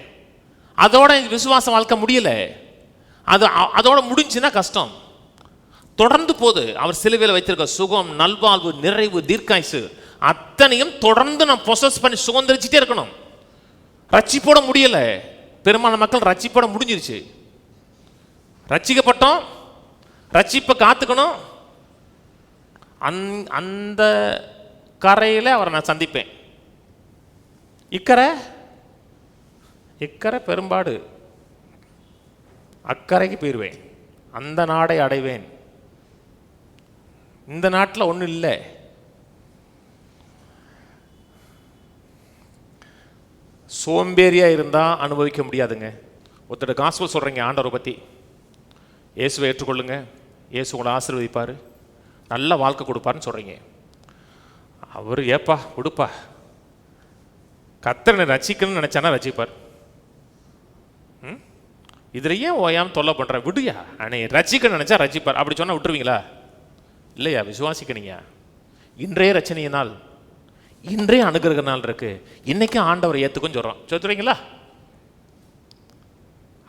அதோட விசுவாச வாழ்க்கை முடியல. அதோட முடிஞ்சுன்னா கஷ்டம். தொடர்ந்து போது அவர் சிலுவையில் வைத்திருக்க சுகம், நல்வாழ்வு, நிறைவு, தீர்க்காயுசு அத்தனையும் தொடர்ந்து நான் ப்ரொசஸ் பண்ணி சுதந்திரிச்சுட்டே இருக்கணும். ரட்சிப்போட முடியல. பெரும்பாலான மக்கள் ரட்சிப்போட முடிஞ்சிருச்சு. ரட்சிக்கப்பட்டோம், ரட்சிப்பை காத்துக்கணும். அந்த கரையில் அவரை நான் சந்திப்பேன். இக்கரை பெரும்பாடு, அக்கறைக்கு போயிடுவேன். அந்த நாடை அடைவேன். இந்த நாட்டில் ஒன்றும் இல்லை. சோம்பேறியாக இருந்தால் அனுபவிக்க முடியாதுங்க. ஒருத்தர் காஸ்பல் சொல்கிறீங்க ஆண்டவரை பற்றி, இயேசுவை ஏற்றுக்கொள்ளுங்க, இயேசு உங்களை ஆசீர்வதிப்பார், நல்ல வாழ்க்கை கொடுப்பாருன்னு சொல்கிறீங்க. அவர் ஏப்பா கொடுப்பா, கர்த்தரை ரட்சிக்கணும்னு நினச்சானா ரட்சிப்பார். இதில் ஏன் ஓயாமல் தொல்லை பண்ணுற, விடுயா, அன்னை ரட்சிக்கணும்னு நினச்சா ரட்சிப்பார். அப்படி சொன்னால் விட்டுருவீங்களா? இல்லையா, விசுவாசிக்கணுங்க. இன்றைய ரச்சனைய நாள், இன்றைய அனுகிரக நாள் இருக்கு. இன்னைக்கும் ஆண்டவரை ஏற்றுக்குன்னு சொல்றீங்களா?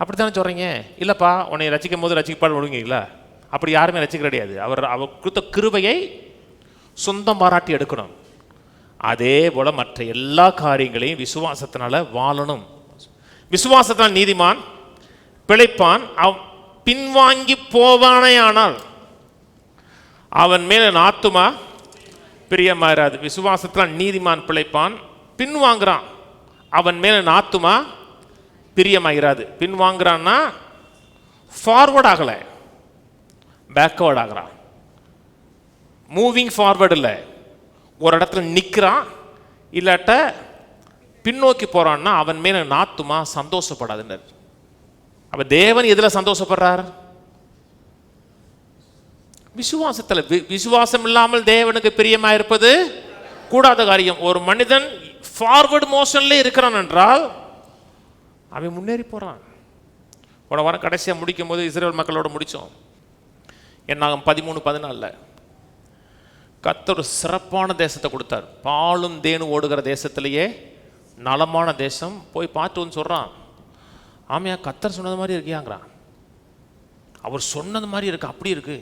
அப்படித்தானே சொல்றீங்க. இல்லப்பா உன்னை ரசிக்கும் போது ரசிக்கப்பாடு விடுவீங்களா? அப்படி யாருமே ரசிக்க கிடையாது. அவர் கொடுத்த கிருபையை சொந்தம் பாராட்டி எடுக்கணும். அதே போல மற்ற எல்லா காரியங்களையும் விசுவாசத்தினால வாழணும். விசுவாசத்தினால் நீதிமான் பிழைப்பான். பின்வாங்கி போவானே ஆனால் அவன் மேல ஆத்துமா பிரியமாயிராது. விசுவாசத்தினால் நீதிமான் பிழைப்பான். பின்வாங்குறான், அவன் மேல ஆத்துமா பிரியமாயிராது. பின்வாங்குறான்னா ஃபார்வர்ட் ஆகலை, பேக்வர்ட் ஆகிறான். மூவிங் ஃபார்வர்டு இல்லை, ஒரு இடத்துல நிற்கிறான் இல்லாட்ட பின்னோக்கி போறான்னா அவன் மேல நாத்துமா சந்தோஷப்படாதுன்னு. அப்ப தேவன் எதுல சந்தோஷப்படுறார்? விசுவாசத்தில். விசுவாசம் இல்லாமல் தேவனுக்கு பிரியமா இருப்பது கூடாத காரியம். ஒரு மனிதன் ஃபார்வர்டு மோஷன்ல இருக்கிறான் என்றால் அவன் முன்னேறி போறான். போன வாரம் கடைசியாக முடிக்கும் போது இஸ்ரேல் மக்களோட முடித்தோம். என்னாகும் 13:14 கர்த்தர் ஒரு சிறப்பான தேசத்தை கொடுத்தார். பாலும் தேனும் ஓடுகிற தேசத்திலேயே நலமான தேசம், போய் பார்த்துன்னு சொல்கிறான். ஆமையா, கர்த்தர் சொன்னது மாதிரி இருக்கியாங்கிறான். அவர் சொன்னது மாதிரி இருக்கு, அப்படி இருக்கு.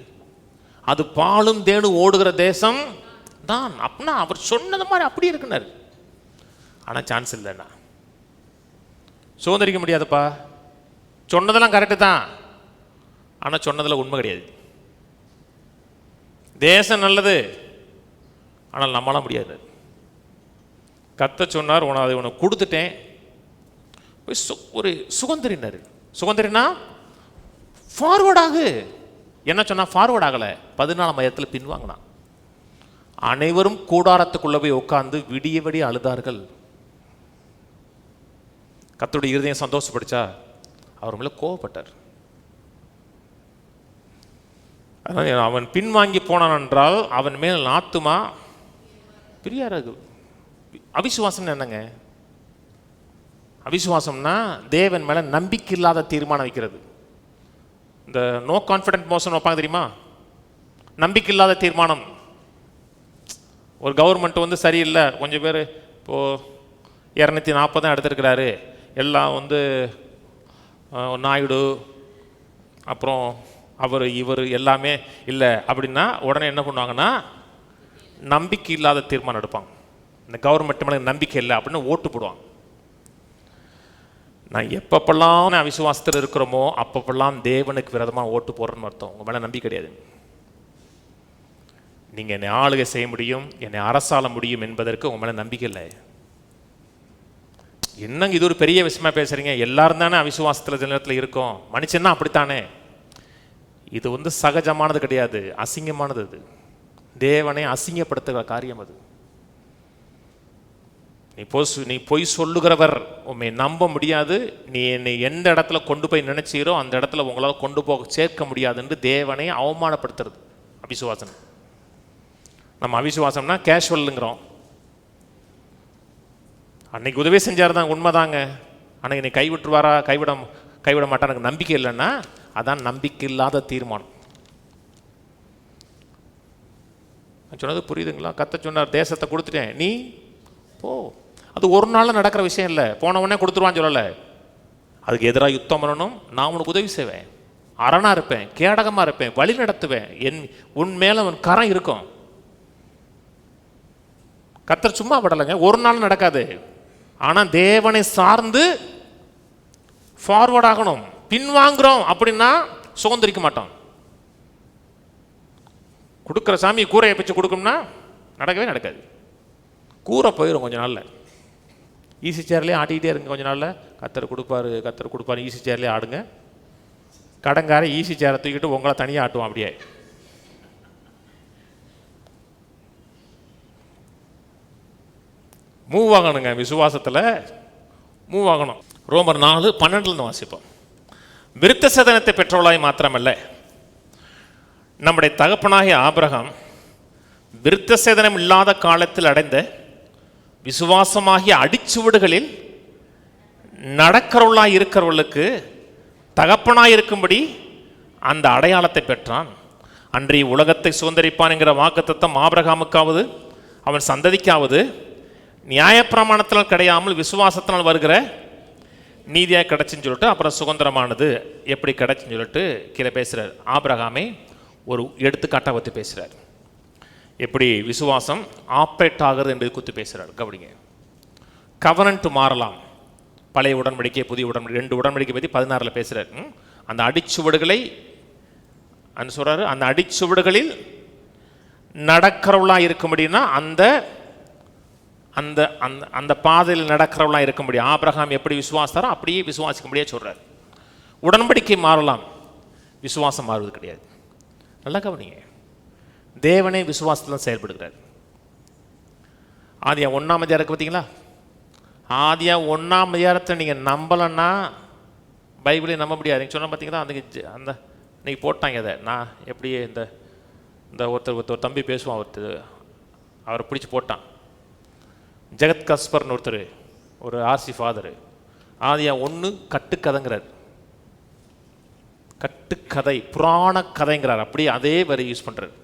அது பாலும் தேனும் ஓடுகிற தேசம் தான். அப்படின்னா அவர் சொன்னது மாதிரி அப்படி இருக்குன்னாரு. ஆனால் சான்ஸ் இல்லைண்ணா, சுதந்திரிக்க முடியாதுப்பா. சொன்னதெல்லாம் கரெக்டு தான், ஆனால் சொன்னதில் உண்மை கிடையாது. தேசம் நல்லது, ஆனால் நம்மளால முடியாது. கர்த்தர் சொன்னார், அதை உனக்கு கொடுத்துட்டேன், ஒரு சுதந்திரினார். சுதந்திரினா ஃபார்வர்டாகு. என்ன சொன்னா? ஃபார்வர்ட் ஆகலை, 14 மையத்தில் பின்வாங்கினான். அனைவரும் கூடாரத்துக்குள்ள போய் உட்கார்ந்து விடிய விடிய அழுதார்கள். கர்த்தருடைய இருதயம் சந்தோஷப்படுச்சா? அவர் மேல கோவப்பட்டார். அவன் பின்வாங்கி போனான் என்றால் அவன் மேல் நாத்துமா பிரியாராகு. அவிசுவாசம் என்னங்க? அவிசுவாசம்னா தேவன் மேல நம்பிக்கை இல்லாத தீர்மானம் வைக்கிறது. இந்த நோ கான்ஃபிடென்ட் மோஷன் வைப்பாங்க தெரியுமா? நம்பிக்கை இல்லாத தீர்மானம். ஒரு கவர்மெண்ட் வந்து சரியில்லை, கொஞ்சம் பேர் இப்போது 240 எடுத்திருக்கிறாரு, எல்லாம் வந்து நாயுடு அப்புறம் அவர் இவர் எல்லாமே இல்லை அப்படின்னா உடனே என்ன பண்ணுவாங்கன்னா நம்பிக்கை இல்லாத தீர்மானம் எடுப்பாங்க. இந்த கவர்மெண்ட் மேலே நம்பிக்கை இல்லை அப்படின்னு ஓட்டு போடுவாங்க. நான் எப்பப்பெல்லாம் அவிசுவாசத்தில் இருக்கிறோமோ அப்பப்பெல்லாம் தேவனுக்கு விரோதமாக ஓட்டு போடுறேன்னு அர்த்தம். உங்கள் மேலே நம்பிக்கை கிடையாது. நீங்கள் என்னை ஆளுகை செய்ய முடியும், என்னை அரசாள முடியும் என்பதற்கு உங்கள் மேலே நம்பிக்கை இல்லை. என்னங்க இது ஒரு பெரிய விஷயமா பேசுறீங்க? எல்லாரும் தானே அவிசுவாசத்தில் தினத்தில் இருக்கோம், மனுஷன்னா அப்படித்தானே. இது வந்து சகஜமானது கிடையாது, அசிங்கமானது. அது தேவனை அசிங்கப்படுத்துகிற காரியம். அது நீ பொய் சொல்லுகிறவர், உண்மை நம்ப முடியாது. நீ என்னை எந்த இடத்துல கொண்டு போய் நினைச்சீரோ அந்த இடத்துல உங்களால் கொண்டு போக சேர்க்க முடியாதுன்னு தேவனை அவமானப்படுத்துறது அவிசுவாசம். நம்ம அவிசுவாசம்னா கேஷுவலுங்கிறோம். அன்னைக்கு உதவி செஞ்சார் தான், உண்மைதாங்க. அன்னைக்கு நீ கைவிட்டுருவாரா கைவிட மாட்டா எனக்கு நம்பிக்கை இல்லைன்னா அதான் நம்பிக்கை இல்லாத தீர்மானம். சொன்னது புரியுதுங்களா? கர்த்தர் சொன்னார், தேசத்தை கொடுத்துட்டேன், நீ போ. அது ஒரு நாளில் நடக்கிற விஷயம் இல்லை, போன உடனே கொடுத்துருவான்னு சொல்லலை. அதுக்கு எதிராக யுத்தம் பண்ணணும். நான் உனக்கு உதவி செய்வேன், அரணா இருப்பேன், கேடகமாக இருப்பேன், வழி நடத்துவேன். உன் மேலே உன் கரம் இருக்கும். கர்த்தர் சும்மா படலைங்க, ஒரு நாள் நடக்காது. ஆனால் தேவனை சார்ந்து ஃபார்வர்ட் ஆகணும். பின்வாங்குறோம் அப்படின்னா சுதந்திரிக்க மாட்டோம். கொடுக்குற சாமி கூரையை பிச்சு கொடுக்கும்னா நடக்கவே நடக்காது. கூரை போயிடும் கொஞ்ச நாளில். ஈஸி சேர்லேயே ஆட்டிக்கிட்டே இருங்க, கொஞ்ச நாளில் கர்த்தர் கொடுப்பாரு. ஈஸி சேர்லேயே ஆடுங்க. கடங்கார ஈஸி சேரை தூக்கிட்டு உங்களை தனியாக ஆட்டுவோம். அப்படியே மூவ் ஆகணுங்க, விசுவாசத்தில் மூவ் ஆகணும். ரோமர் 4:12 வாசிப்போம். விருத்த சேதனத்தை பெற்றவளாய் மாத்திரமல்ல, நம்முடைய தகப்பனாகிய ஆபிரகாம் விருத்த சேதனம் இல்லாத காலத்தில் அடைந்த விசுவாசமாகிய அடிச்சுவடுகளில் நடக்கிறவளாய் இருக்கிறவர்களுக்கு தகப்பனாய் இருக்கும்படி அந்த அடையாளத்தை பெற்றான். அன்றைய உலகத்தை சுதந்திரிப்பான் என்கிற வாக்குத்தத்தம் ஆபிரகாமுக்காவது அவன் சந்ததிக்காவது நியாயப்பிரமாணத்தினால் கிடையாமல் விசுவாசத்தினால் வருகிற நீதியாக கிடைச்சுன்னு சொல்லிட்டு அப்புறம் சுதந்திரமானது எப்படி கிடைச்சுன்னு சொல்லிட்டு கீழே பேசுகிறார். ஆபிரகாமே ஒரு எடுத்துக்காட்டாக பற்றி பேசுகிறார். எப்படி விசுவாசம் ஆப்ரேட் ஆகிறது என்பது குறித்து பேசுகிறார். கவனிங்க. கவனன்ட் மாறலாம். பழைய உடன்படிக்கை, புதிய உடன்படிக்கை, 2 உடன்படிக்கை பற்றி 16 பேசுகிறார். அந்த அடிச்சுவடுகளை சொல்கிறாரு, அந்த அடிச்சுவடுகளில் நடக்கிறவளாக இருக்க முடியும்னா அந்த அந்த அந்த அந்த பாதையில் நடக்கிறவளாக இருக்க முடியும். ஆபிரகாம் எப்படி விசுவாசாரோ அப்படியே விசுவாசிக்க முடியாது சொல்கிறார். உடன்படிக்கை மாறலாம், விசுவாசம் மாறுவது கிடையாது. நல்லா கவனிங்க. தேவனே விசுவாசத்தில் செயல்படுகிறார். ஆதியா 1ஆம் அதிகாரம் இருக்கு பார்த்தீங்களா? ஆதியா 1ஆம் அதிகாரத்தை நீங்கள் நம்பலைன்னா பைபிளே நம்ப முடியாது. நீங்கள் சொன்ன பார்த்தீங்களா, அந்த இன்னைக்கு போட்டாங்க அதை. நான் எப்படி இந்த ஒருத்தர் தம்பி பேசுவான், அவரை பிடிச்சி போட்டான். ஜெகத் கஸ்பர்னு ஒருத்தர், ஒரு ஆர்சி ஃபாதரு. ஆதியா 1 கட்டுக்கதைங்கிறார். கட்டுக்கதை, புராண கதைங்கிறார். அப்படியே அதே வரை யூஸ் பண்ணுறார்.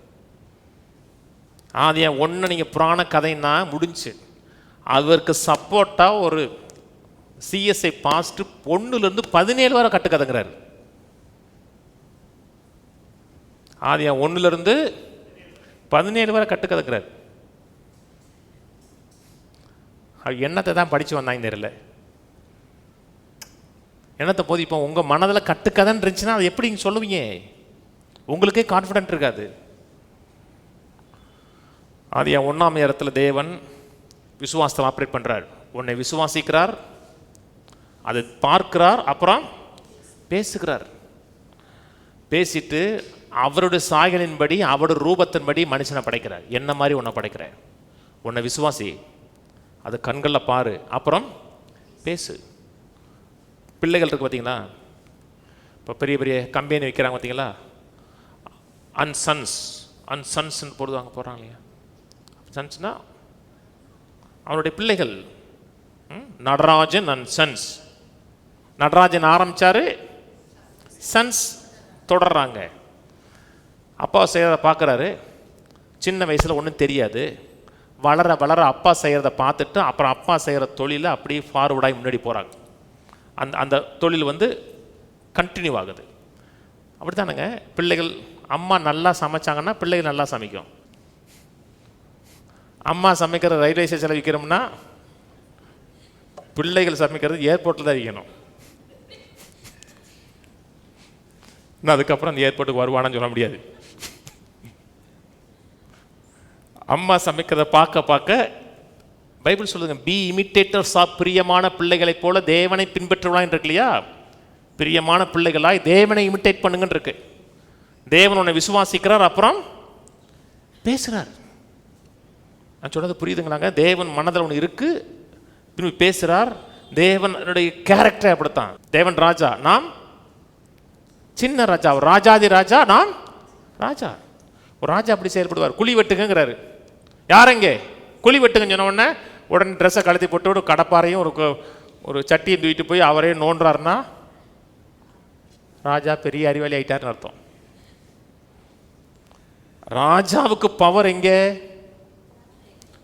ஆதியா 1 நீங்கள் புராண கதைன்னா முடிஞ்சு. அவருக்கு சப்போர்ட்டாக ஒரு சிஎஸ்ஐ பாஸ்ட் 1லேருந்து 17 வரை கட்டுக்கதைங்கிறார். ஆதியா 1லேருந்து 17 வரை கட்டுக்கதைங்கிறார். அது என்னத்தை தான் படித்து வந்தாங்க தெரியல. என்னத்தை போது இப்போ உங்கள் மனதில் கட்டுக்கதைன்னு இருந்துச்சுன்னா அது எப்படி நீங்கள் சொல்லுவீங்க? உங்களுக்கே கான்ஃபிடென்ட் இருக்காது. ஆதியா 1ஆம் இடத்துல தேவன் விசுவாசத்தை ஆப்ரேட் பண்ணுறார். உன்னை விசுவாசிக்கிறார், அதை பார்க்கிறார், அப்புறம் பேசுகிறார். பேசிட்டு அவருடைய சாயலின்படி, அவருடைய ரூபத்தின்படி மனுஷனை படைக்கிறார். என்ன மாதிரி உன்னை படைக்கிறேன், உன்னை விசுவாசி, அது கண்களில் பாரு, அப்புறம் பேசு. பிள்ளைகள் இருக்கு பார்த்தீங்களா, இப்போ பெரிய பெரிய கம்பெனி வைக்கிறாங்க பார்த்தீங்களா, அன்சன்ஸ்ன்னு போடுறாங்க இல்லையா? சன்ஸ்னா அவருடைய பிள்ளைகள். Natarajan and sons. நடராஜன் ஆரம்பித்தார், சன்ஸ் தொடர்றாங்க. அப்பா செய்கிறத பார்க்குறாரு. சின்ன வயசில் ஒன்றும் தெரியாது. வளர வளர அப்பா செய்கிறத பார்த்துட்டு அப்புறம் அப்பா செய்கிற தொழிலை அப்படியே ஃபார்வர்டாகி முன்னாடி போகிறாங்க. அந்த தொழில் கண்டினியூ ஆகுது. அப்படி தானுங்க பிள்ளைகள். அம்மா நல்லா சமைச்சாங்கன்னா பிள்ளைகள் நல்லா சமைக்கும். அம்மா சமைக்கிற ரயில்வே ஸ்டேஷனில் விற்கிறோம்னா பிள்ளைகள் சமைக்கிறது ஏர்போர்ட்டில் தான் விற்கணும். இன்னும் அதுக்கப்புறம் அந்த ஏர்போர்ட்டுக்கு வருவானான்னு சொல்ல முடியாது. அம்மா சமைக்கிறத பார்க்க பார்க்க பைபிள் சொல்லுங்க, பி இமிட்டேட்டர்ஸ் ஆஃப், பிரியமான பிள்ளைகளைப் போல தேவனை பின்பற்றுவான் இருக்கு இல்லையா? பிரியமான பிள்ளைகளாய் தேவனை இமிட்டேட் பண்ணுங்கன்னு இருக்கு. தேவன் உன்னை விசுவாசிக்கிறார், அப்புறம் பேசுகிறார். நான் சொன்னது புரியுதுங்களாங்க? தேவன் மனதில் ஒன்று இருக்கு, திரும்பி பேசுகிறார். தேவனுடைய கேரக்டர் அப்படித்தான். தேவன் ராஜா, நாம் சின்ன ராஜா. ராஜாதி ராஜா, நாம் ராஜா. ஒரு ராஜா அப்படி செயல்படுவார். குழி வெட்டுங்கிறாரு. யாரெங்க குழி வெட்டுங்கன்னு சொன்ன உடனே உடனே ட்ரெஸ்ஸை கழுத்தி போட்டு ஒரு கடப்பாரையும் ஒரு சட்டியை தூக்கிட்டு போய் அவரே நோன்றாருன்னா ராஜா பெரிய அறிவாளி ஆயிட்டாருன்னு அர்த்தம். ராஜாவுக்கு பவர் எங்கே?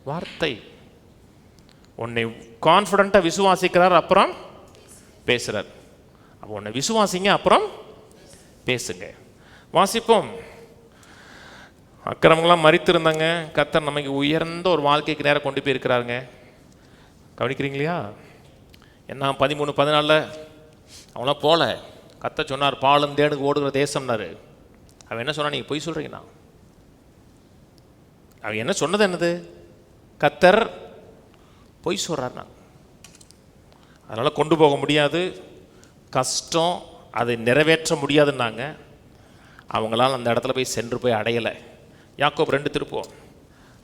வார்த்தை. உன்னை கான்ஃபிடென்ட்டாக விசுவாசிக்கிறார், அப்புறம் பேசுகிறார். அப்போ உன்னை விசுவாசிங்க, அப்புறம் பேசுங்க. வாசிப்போம். அக்கிரமங்களாம் மரித்திருந்தாங்க, கர்த்தர் நமக்கு உயர்ந்த ஒரு வாழ்க்கைக்கு நேரம் கொண்டு போய் இருக்கிறாருங்க. கவனிக்கிறீங்களா? என்ன 13-14 அவங்களாம் போல கர்த்தர் சொன்னார், பாலும் தேனுக்கு ஓடுகிற தேசம்னாரு. அவன் என்ன சொன்னா? நீங்கள் பொய் சொல்கிறீங்கண்ணா. அவன் என்ன சொன்னது? என்னது? கர்த்தர் பொய் சொல்கிறார்னா. அதனால் கொண்டு போக முடியாது, கஷ்டம், அதை நிறைவேற்ற முடியாதுன்னாங்க. அவங்களால் அந்த இடத்துல போய் சென்று போய் அடையலை. யாக்கோபு 2 திருப்போம்.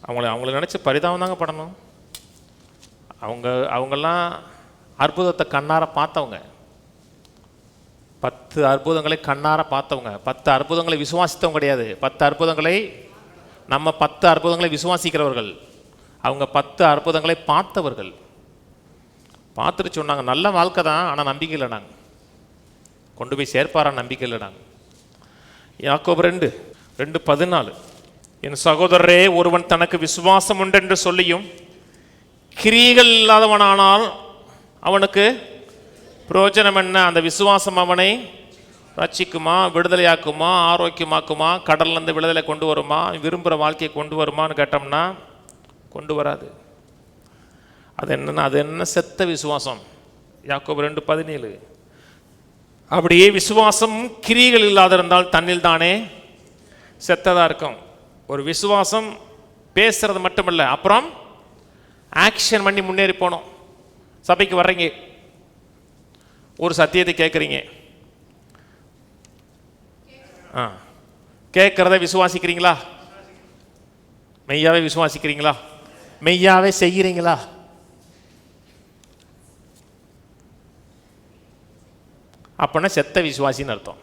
அவங்கள நினச்சி பரிதாபம் தாங்க படணும். அவங்கெல்லாம் அற்புதத்தை கண்ணார பார்த்தவங்க, 10 அற்புதங்களை கண்ணார பார்த்தவங்க, 10 அற்புதங்களை விசுவாசித்தவங்க கிடையாது. 10 அற்புதங்களை நம்ம 10 அற்புதங்களை விசுவாசிக்கிறவர்கள். அவங்க 10 அற்புதங்களை பார்த்தவர்கள். பார்த்துட்டு சொன்னாங்க, நல்ல வாழ்க்கை தான், ஆனால் நம்பிக்கை இல்லை, நாங்கள் கொண்டு போய் சேர்ப்பாரான்னு நம்பிக்கை இல்லை நாங்கள். யாக்கோபு 2:14 என் சகோதரரே, ஒருவன் தனக்கு விசுவாசம் உண்டென்று சொல்லியும் கிரியைகள் இல்லாதவனானால் அவனுக்கு பிரயோஜனம் என்ன? அந்த விசுவாசம் அவனை ரட்சிக்குமா, விடுதலையாக்குமா, ஆரோக்கியமாக்குமா, கடல்லேருந்து விடுதலை கொண்டு வருமா, விரும்புகிற வாழ்க்கையை கொண்டு வருமானு கேட்டோம்னா கொண்டு வராது. அது என்னன்னா, அது என்ன? செத்த விசுவாசம். யாக்கோபு 2:17. அப்படியே விசுவாசம் கிரியைகள் இல்லாத இருந்தால் தன்னில் தானே செத்ததாக இருக்கும். ஒரு விசுவாசம் பேசுறது மட்டுமல்ல, அப்புறம் ஆக்ஷன் பண்ணி முன்னேறி போனோம். சபைக்கு வர்றீங்க, ஒரு சத்தியத்தை கேட்குறீங்க, கேட்குறத விசுவாசிக்கிறீங்களா? மெய்யாவே விசுவாசிக்கிறீங்களா? மெய்யாவே செய்கிறீங்களா? அப்படின்னா செத்த விசுவாசின்னு அர்த்தம்.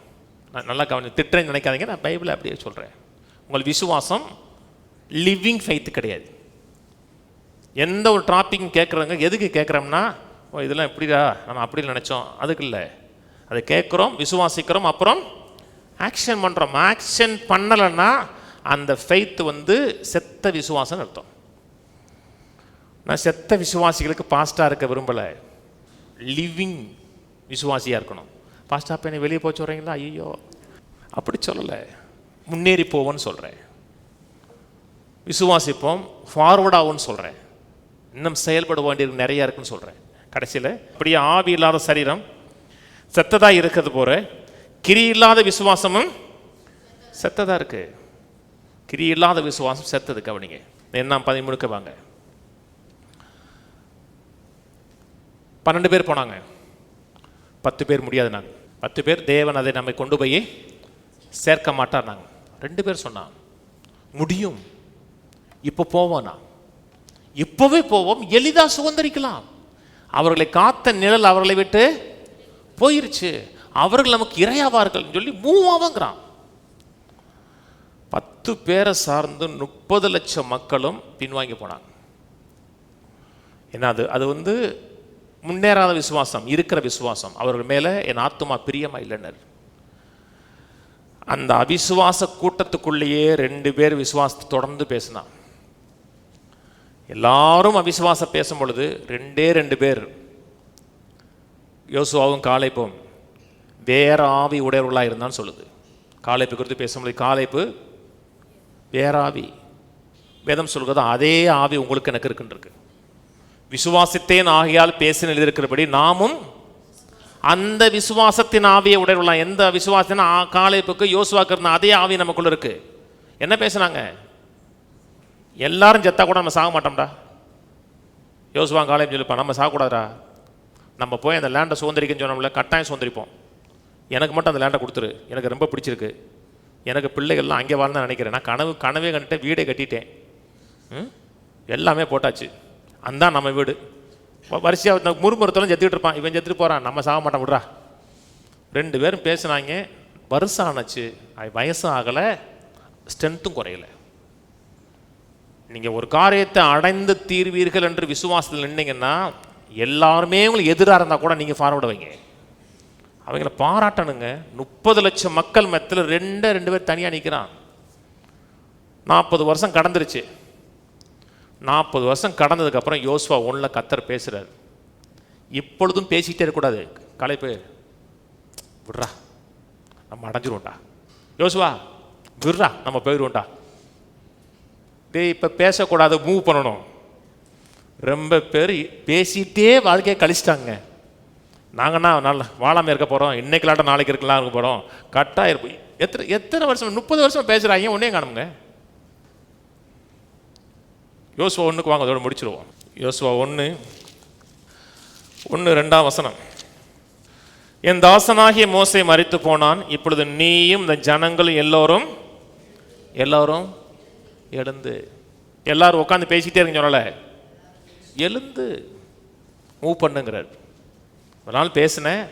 நான் நல்லா திட்டுறேன்னு நினைக்காதீங்க, நான் பைபிளை அப்படியே சொல்கிறேன். உங்கள் விசுவாசம் லிவிங் ஃபெய்த் கிடையாது. எந்த ஒரு டாப்பிக்கும் கேட்குறவங்க எதுக்கு கேட்குறோம்னா, ஓ இதெல்லாம் எப்படிடா நம்ம அப்படி நினச்சோம், அதுக்கு இல்லை. அதை கேட்குறோம், விசுவாசிக்கிறோம், அப்புறம் ஆக்ஷன் பண்ணுறோம். ஆக்ஷன் பண்ணலைன்னா அந்த ஃபெய்த் செத்த விசுவாசம்னு அர்த்தம். நான் செத்த விசுவாசிகளுக்கு பாஸ்டாக இருக்க விரும்பலை, லிவிங் விசுவாசியாக இருக்கணும். பாஸ்டா அப்போ என்னை வெளியே போய் சொல்கிறீங்களா? ஐயோ அப்படி சொல்லலை, முன்னேறி போவோன்னு சொல்கிறேன். விசுவாசிப்போம், ஃபார்வர்ட் ஆகும்னு சொல்கிறேன். இன்னும் செயல்பட வேண்டியது நிறையா இருக்குன்னு சொல்கிறேன். கடைசியில் இப்படியே ஆவி இல்லாத சரீரம் செத்ததாக இருக்கிறது போல கிரி இல்லாத விசுவாசமும் செத்ததாக இருக்குது. கிரி இல்லாத விசுவாசம் செத்தது. கவனிங்க, என்ன 13 வாங்க. 12 பேர் போனாங்க, 10 பேர் முடியாது. நாங்கள் 10 பேர் தேவன் அதை நம்மை கொண்டு போய் சேர்க்க மாட்டார். நாங்கள் 2 பேர் சொன்னாங்க முடியும், இப்போ போவோம்னா இப்போவே போவோம், எளிதாக சுதந்திரிக்கலாம். அவர்களை காத்த நிழல் அவர்களை விட்டு போயிருச்சு, அவர்கள் நமக்கு இரையாவார்கள் சொல்லி மூவ் ஆவாங்கிறான். 10 பேரை சார்ந்து 30 லட்சம் மக்களும் பின்வாங்கி போனாங்க. என்ன அது முன்னேறாத விசுவாசம், இருக்கிற விசுவாசம். அவர்கள் மேலே என் ஆத்துமா பிரியமா இல்லைனர். அந்த அவிசுவாச கூட்டத்துக்குள்ளேயே 2 பேர் விசுவாசத்தை தொடர்ந்து பேசினான். எல்லாரும் அவிசுவாசம் பேசும் பொழுது 2 பேர், யோசுவாவும் காலேப்பும் வேற ஆவி உடையவர்களாக இருந்தான்னு சொல்லுது. காலேப்பு குறித்து பேசும்போது காலேப்பு வேற ஆவி, வேதம் சொல்கிறது அதே ஆவி உங்களுக்கு எனக்கு இருக்குன்னு. விசுவாசித்தேன் ஆகையால் பேசின எழுதியிருக்கிறபடி நாமும் அந்த விசுவாசத்தின் ஆவியை உடையவர்களாம். எந்த விசுவாசத்தின் காலேப்புக்கு யோசுவாக்கு இருந்த அதே ஆவி நமக்குள்ள இருக்கு. என்ன பேசுனாங்க? எல்லாரும் செத்தா கூட நம்ம சாக மாட்டோம்டா. யோசுவா காலேஜ் சொல்லிப்பா, நம்ம சாகக்கூடாதுடா, நம்ம போய் அந்த லேண்டை சுதந்திரிக்கன்னு சொன்னோம்ல, கட்டாயம் சுதந்திரிப்போம். எனக்கு மட்டும் அந்த லேண்டை கொடுத்துரு, எனக்கு ரொம்ப பிடிச்சிருக்கு, எனக்கு பிள்ளைகள்லாம் அங்கே வாழ்ந்தான் நினைக்கிறேன். நான் கனவே கண்டுட்டேன், வீடே கட்டிட்டேன், எல்லாமே போட்டாச்சு, அந்த நம்ம வீடு. வரிசையாக முறுமுறுத்தலும் செத்துக்கிட்டு இருப்பான், இவன் செத்துட்டு போகிறான், நம்ம சாக மாட்டான் விட்றா. 2 பேரும் பேசினாங்க. வருஷம் ஆனச்சு, வயசும் ஆகலை, ஸ்ட்ரென்த்தும் குறையலை. நீங்கள் ஒரு காரியத்தை அடைந்து தீர்வீர்கள் என்று விசுவாசத்தில் நின்னீங்கன்னா எல்லாருமே உங்களுக்கு எதிராக இருந்தால் கூட நீங்கள் ஃபார்வர்டு வைங்க. அவங்கள பாராட்டணுங்க. 30 லட்சம் மக்கள் மத்தியில் 2 பேர் தனியாக நிற்கிறான். 40 வருஷம் கடந்துருச்சு. 40 வருஷம் கடந்ததுக்கப்புறம் யோசுவா 1 கர்த்தர் பேசுகிறார். இப்பொழுதும் பேசிக்கிட்டே இருக்கக்கூடாது, களைப்பு விட்றா, நம்ம அடைஞ்சிருவோம்டா. யோசுவா விட்றா, நம்ம போயிடுவோம்டா. இப்போ பேசக்கூடாது, மூவ் பண்ணணும். ரொம்ப பேர் பேசிகிட்டே வாழ்க்கையை கழிச்சிட்டாங்க. நாங்கன்னா நல்ல வாழாமல் இருக்க போகிறோம், இன்னைக்குலாட்டம் நாளைக்கு இருக்கலாம் இருக்க போகிறோம், கட்டாக இருப்போம். எத்தனை வருஷம், 30 வருஷம் பேசுகிறாங்க, ஒன்றே காணுங்க. யோசுவா 1 வாங்க, அதோட முடிச்சிருவோம். யோசுவா 1:2 என் தாசனாகிய மோசே மரித்து போனான், இப்பொழுது நீயும் இந்த ஜனங்களும் எல்லோரும் எழுந்து. எல்லாரும் உட்காந்து பேசிக்கிட்டே இருங்க சொல்லல, எழுந்து மூவ் பண்ணுங்கிறார். ஒரு நாள் பேசினேன்,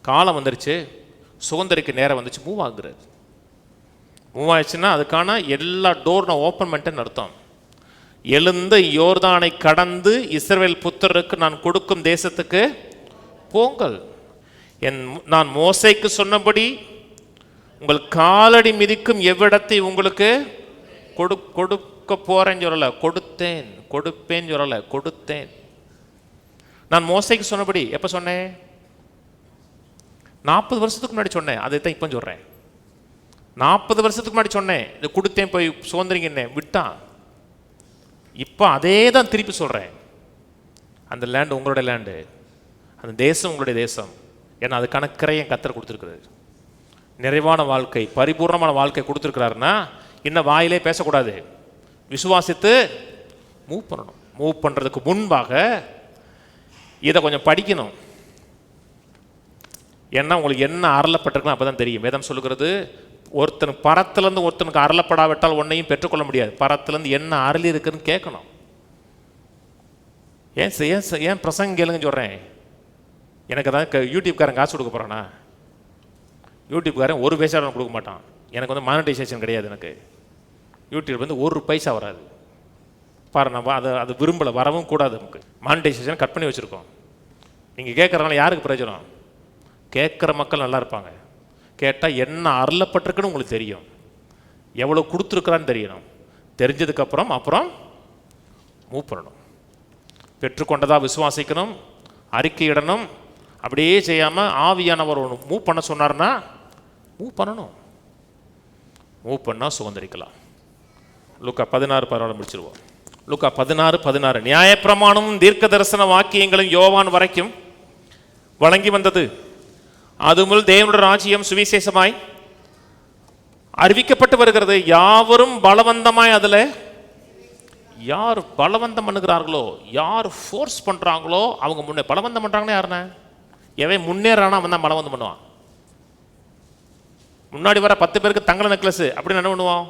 காலம் வந்துருச்சு, சுதந்திரிக்கு நேரம் வந்துச்சு, மூவ் ஆகுறாரு. மூவ் ஆயிடுச்சுன்னா அதுக்கான எல்லா டோர் நான் ஓப்பன் பண்ணிட்டேன்னு அர்த்தம். எழுந்து யோர்தானை கடந்து இஸ்ரவேல் புத்திரருக்கு நான் கொடுக்கும் தேசத்துக்கு போங்கள். நான் மோசேக்கு சொன்னபடி உங்கள் காலடி மிதிக்கும் எவ்விடத்தை உங்களுக்கு கொடுக்க போறேன்னு சொல்லலை, கொடுப்பேன்னு சொல்லலை, கொடுத்தேன். நான் மோசேக்கு சொன்னபடி எப்போ சொன்னேன்? 40 வருஷத்துக்கு முன்னாடி சொன்னேன். அதை தான் இப்போ சொல்கிறேன். 40 வருஷத்துக்கு முன்னாடி சொன்னேன், இது கொடுத்தேன், போய் சுதந்திரிங்கன்னே, விட்டான். இப்போ அதே தான் திருப்பி சொல்கிறேன். அந்த லேண்டு உங்களுடைய லேண்டு, அந்த தேசம் உங்களுடைய தேசம். ஏன்னா அதுக்கான கிரையம் கர்த்தர் கொடுத்துருக்குறாரு. நிறைவான வாழ்க்கை, பரிபூர்ணமான வாழ்க்கை கொடுத்துருக்கிறாருன்னா இன்னும் வாயிலே பேசக்கூடாது, விசுவாசித்து மூவ் பண்ணணும். மூவ் பண்ணுறதுக்கு முன்பாக இதை கொஞ்சம் படிக்கணும். ஏன்னா உங்களுக்கு என்ன அருளப்பட்டிருக்கலாம் அப்போ தான் தெரியும். வேதம் சொல்லுகிறது, ஒருத்தனுக்கு பரத்திலேருந்து ஒருத்தனுக்கு அருளப்படாவிட்டால் ஒன்றையும் பெற்றுக்கொள்ள முடியாது. பரத்திலேருந்து என்ன அருள் இருக்குன்னு கேட்கணும். ஏன் பிரசங்கம் கேளுங்கன்னு சொல்கிறேன். எனக்கு தான் யூடியூப்காரன் காசு கொடுக்க போகிறானா? யூடியூப்காரன் ஒரு பைசா கொடுக்க மாட்டான். எனக்கு வந்து மானிட்டைசேஷன் கிடையாது. எனக்கு யூடியூப் வந்து ஒரு பைசா வராது. பாரு, நம்ம அது விரும்பலை, வரவும் கூடாது. நமக்கு மானிட்டைசேஷன் கட் பண்ணி வச்சுருக்கோம். நீங்கள் கேட்குறதுனால யாருக்கு பிரயோஜனம்? கேட்குற மக்கள் நல்லா இருப்பாங்க. கேட்டால் என்ன அருளப்பட்டிருக்குன்னு உங்களுக்கு தெரியும், எவ்வளோ கொடுத்துருக்குறான்னு தெரியணும். தெரிஞ்சதுக்கப்புறம் அப்புறம் மூவ் பண்ணணும். பெற்றுக்கொண்டதாக விசுவாசிக்கணும், அறிக்கையிடணும். அப்படியே செய்யாமல் ஆவியானவர் ஒன்று மூவ் பண்ண சொன்னார்னா மூவ் பண்ணணும். மூவ் பண்ணால் சுதந்திரிக்கலாம். லூக்கா 16:16 முடிச்சிருவோம். லூக்கா 16:16 நியாயப்பிரமாணமும் தீர்க்க தரிசன வாக்கியங்களும் யோவான் வரைக்கும் வழங்கி வந்தது. அது முதல் தேவனுடைய ராஜ்யம் சுவிசேஷமாய் அறிவிக்கப்பட்டு வருகிறது. யாவரும் பலவந்தமாய் அதில் யார் பலவந்தம் பண்ணுகிறார்களோ, யார் ஃபோர்ஸ் பண்ணுறாங்களோ அவங்க முன்னே பலவந்தம் பண்ணுறாங்கன்னா யாருன்னா? எவன் முன்னேறானா அவன் தான் பலவந்தம் பண்ணுவான். முன்னாடி வர 10 பேருக்கு தங்கல நெக்லஸ் அப்படின்னு என்ன பண்ணுவோம்?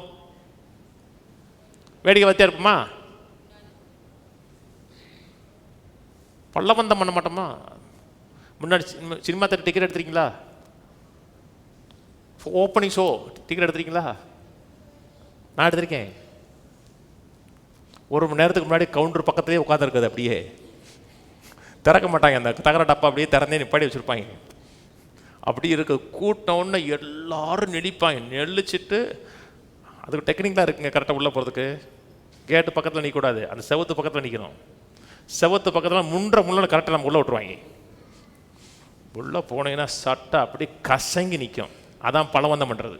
வேடிக்கை வத்தியா இருப்போமா? பலவந்தம் பண்ண மாட்டோமா? முன்னாடி சினிமா தேட்டர் டிக்கெட் எடுத்துருக்கீங்களா? ஓப்பனிங் ஷோ டிக்கெட் எடுத்துருக்கீங்களா? நான் எடுத்திருக்கேன். 1 மணி நேரத்துக்கு முன்னாடி கவுண்டர் பக்கத்துலேயே உட்காந்துருக்குது. அப்படியே திறக்க மாட்டாங்க. அந்த தகர டப்பா அப்படியே திறந்தே நிப்பாடி வச்சுருப்பாங்க. அப்படி இருக்க கூட்டம்னு எல்லாரும் நெளிப்பாங்க. நெளிச்சிட்டு அதுக்கு டெக்னிக்லாம் இருக்குங்க. கரெக்டாக உள்ளே போகிறதுக்கு கேட்டு பக்கத்தில் நிற்கக்கூடாது, அந்த செவத்து பக்கத்தில் நிற்கணும். செவத்து பக்கத்தில் முள்ள கரெக்டாக நம்ம உள்ளே விட்டுருவாங்க. உள்ளே போனீங்கன்னா சட்டை அப்படி கசங்கி நிற்கும். அதான் பலவந்தம் பண்ணுறது.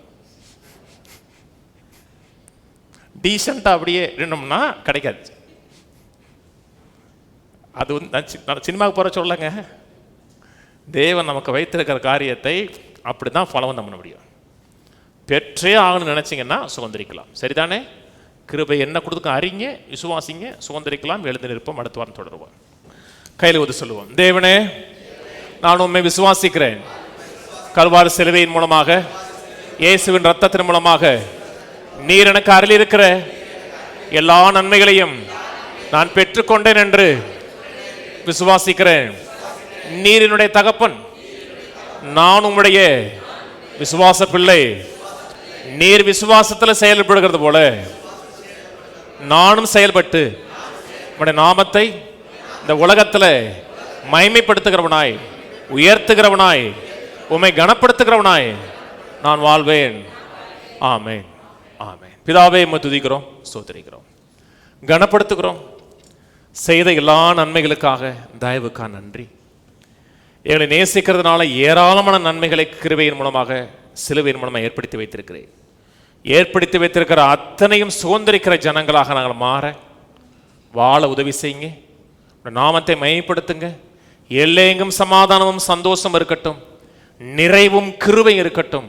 டீசெண்டாக அப்படியே இருந்தோம்னா கிடைக்காது. அது வந்து நான் சினிமாவுக்கு போகிற சொல்லங்க, தேவன் நமக்கு வைத்திருக்கிற காரியத்தை அப்படி தான் பலவந்தம் பண்ண முடியும். பெற்றே ஆகணும்னு நினச்சிங்கன்னா சுதந்திரிக்கலாம். சரிதானே? கிருபை என்ன கொடுத்துக்க அறிங்க, விசுவாசிங்க, சுதந்திரிக்கலாம். எழுந்து நிற்போம். அடுத்த வாரம் தொடருவோம். கையில் ஊதி சொல்லுவோம். தேவனே, நான் உண்மை விசுவாசிக்கிறேன். கல்வாரி சிலுவையின் மூலமாக, இயேசுவின் ரத்தத்தின் மூலமாக நீர் எனக்கு அருள் இருக்கிற எல்லா நன்மைகளையும் நான் பெற்றுக்கொண்டேன் என்று விசுவாசிக்கிறேன். நீர் என்னுடைய தகப்பன், நான் உம்முடைய விசுவாச பிள்ளை. நீர் விசுவாசத்தில் செயல்படுகிறது போல நானும் செயல்பட்டு உம்முடைய நாமத்தை இந்த உலகத்தில் மகிமைப்படுத்துகிறவனாய், உயர்த்துகிறவனாய், உம்மை கனப்படுத்துகிறவனாய் நான் வாழ்வேன். ஆமென், ஆமென். பிதாவே, உம்மை துதிக்கிறோம், ஸ்தோத்திரிக்கிறோம், கனப்படுத்துகிறோம். செய்த எல்லா நன்மைகளுக்காக, தயவுக்காக நன்றி. எங்களை நேசிக்கிறதுனால ஏராளமான நன்மைகளை கிருபையின் மூலமாக, சிலுவையின் மூலமாக ஏற்படுத்தி வைத்திருக்கிறேன். ஏற்படுத்தி வைத்திருக்கிற அத்தனையும் சுதந்திரிக்கிற ஜனங்களாக நாங்கள் மாற வாழ உதவி செய்யுங்க. நாமத்தை மகிமைப்படுத்துங்க. எல்லையெங்கும் சமாதானமும் சந்தோஷம் இருக்கட்டும், நிறைவும் கிருபை இருக்கட்டும்.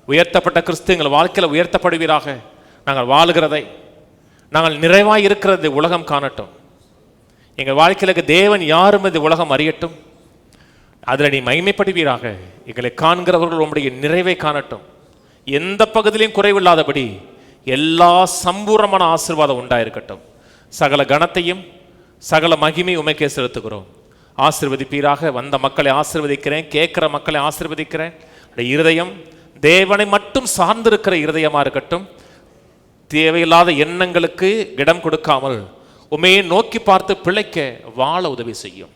உயர்த்தப்பட்ட கிறிஸ்து எங்கள் வாழ்க்கையில் உயர்த்தப்படுவீராக. நாங்கள் வாழுகிறதை, நாங்கள் நிறைவாய் இருக்கிறது உலகம் காணட்டும். எங்கள் வாழ்க்கையில தேவன் யாரும் இது உலகம் அறியட்டும். அதில் நீ மகிமைப்படுவீராக. எங்களை காண்கிறவர்கள் உங்களுடைய நிறைவை காணட்டும். எந்த பகுதியிலையும் குறைவில்லாதபடி எல்லா சம்பூர்ணமான ஆசீர்வாதம் உண்டாயிருக்கட்டும். சகல கனத்தையும் சகல மகிமை உமைக்கே செலுத்துகிறோம். ஆசீர்வதிப்பீராக. வந்த மக்களை ஆசீர்வதிக்கிறேன், கேட்கிற மக்களை ஆசீர்வதிக்கிறேன். இருதயம் தேவனை மட்டும் சார்ந்திருக்கிற இருதயமா இருக்கட்டும். தேவையில்லாத எண்ணங்களுக்கு இடம் கொடுக்காமல் உமையை நோக்கி பார்த்து பிழைக்க வாழ உதவி செய்யும்.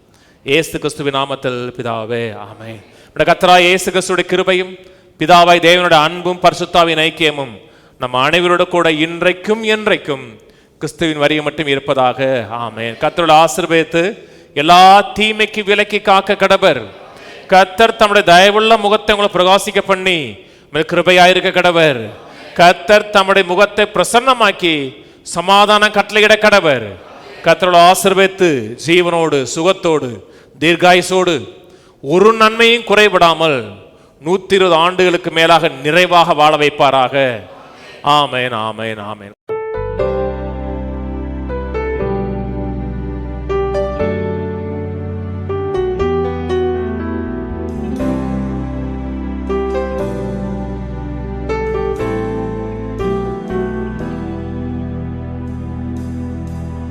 இயேசு கிறிஸ்துவின் நாமத்தில் பிதாவே, ஆமென். கர்த்தராகிய இயேசு கிறிஸ்துவின் கிருபையும், பிதாவாய் தேவனுடைய அன்பும், பரிசுத்தாவின் ஐக்கியமும் நம்ம அனைவரோட கூட இன்றைக்கும் என்றைக்கும் கிறிஸ்துவின் வரியை மட்டும் இருப்பதாக. ஆமென். கர்த்தரோட ஆசீர்வதித்து எல்லா தீமைக்கு விலக்கி காக்க கடவர். கர்த்தர் தம்முடைய தயவுள்ள முகத்தை உங்களை பிரகாசிக்க பண்ணி கிருபையாயிருக்க கடவர். கர்த்தர் தம்முடைய முகத்தை பிரசன்னமாக்கி சமாதானம் கட்டளையிட கடவர். கர்த்தரோட ஆசீர்வதித்து ஜீவனோடு, சுகத்தோடு, தீர்காயுசோடு, ஒரு நன்மையும் குறைவிடாமல் 120 ஆண்டுகளுக்கு மேலாக நிறைவாக வாழ வைப்பாராக. ஆமென், ஆமென், ஆமென்.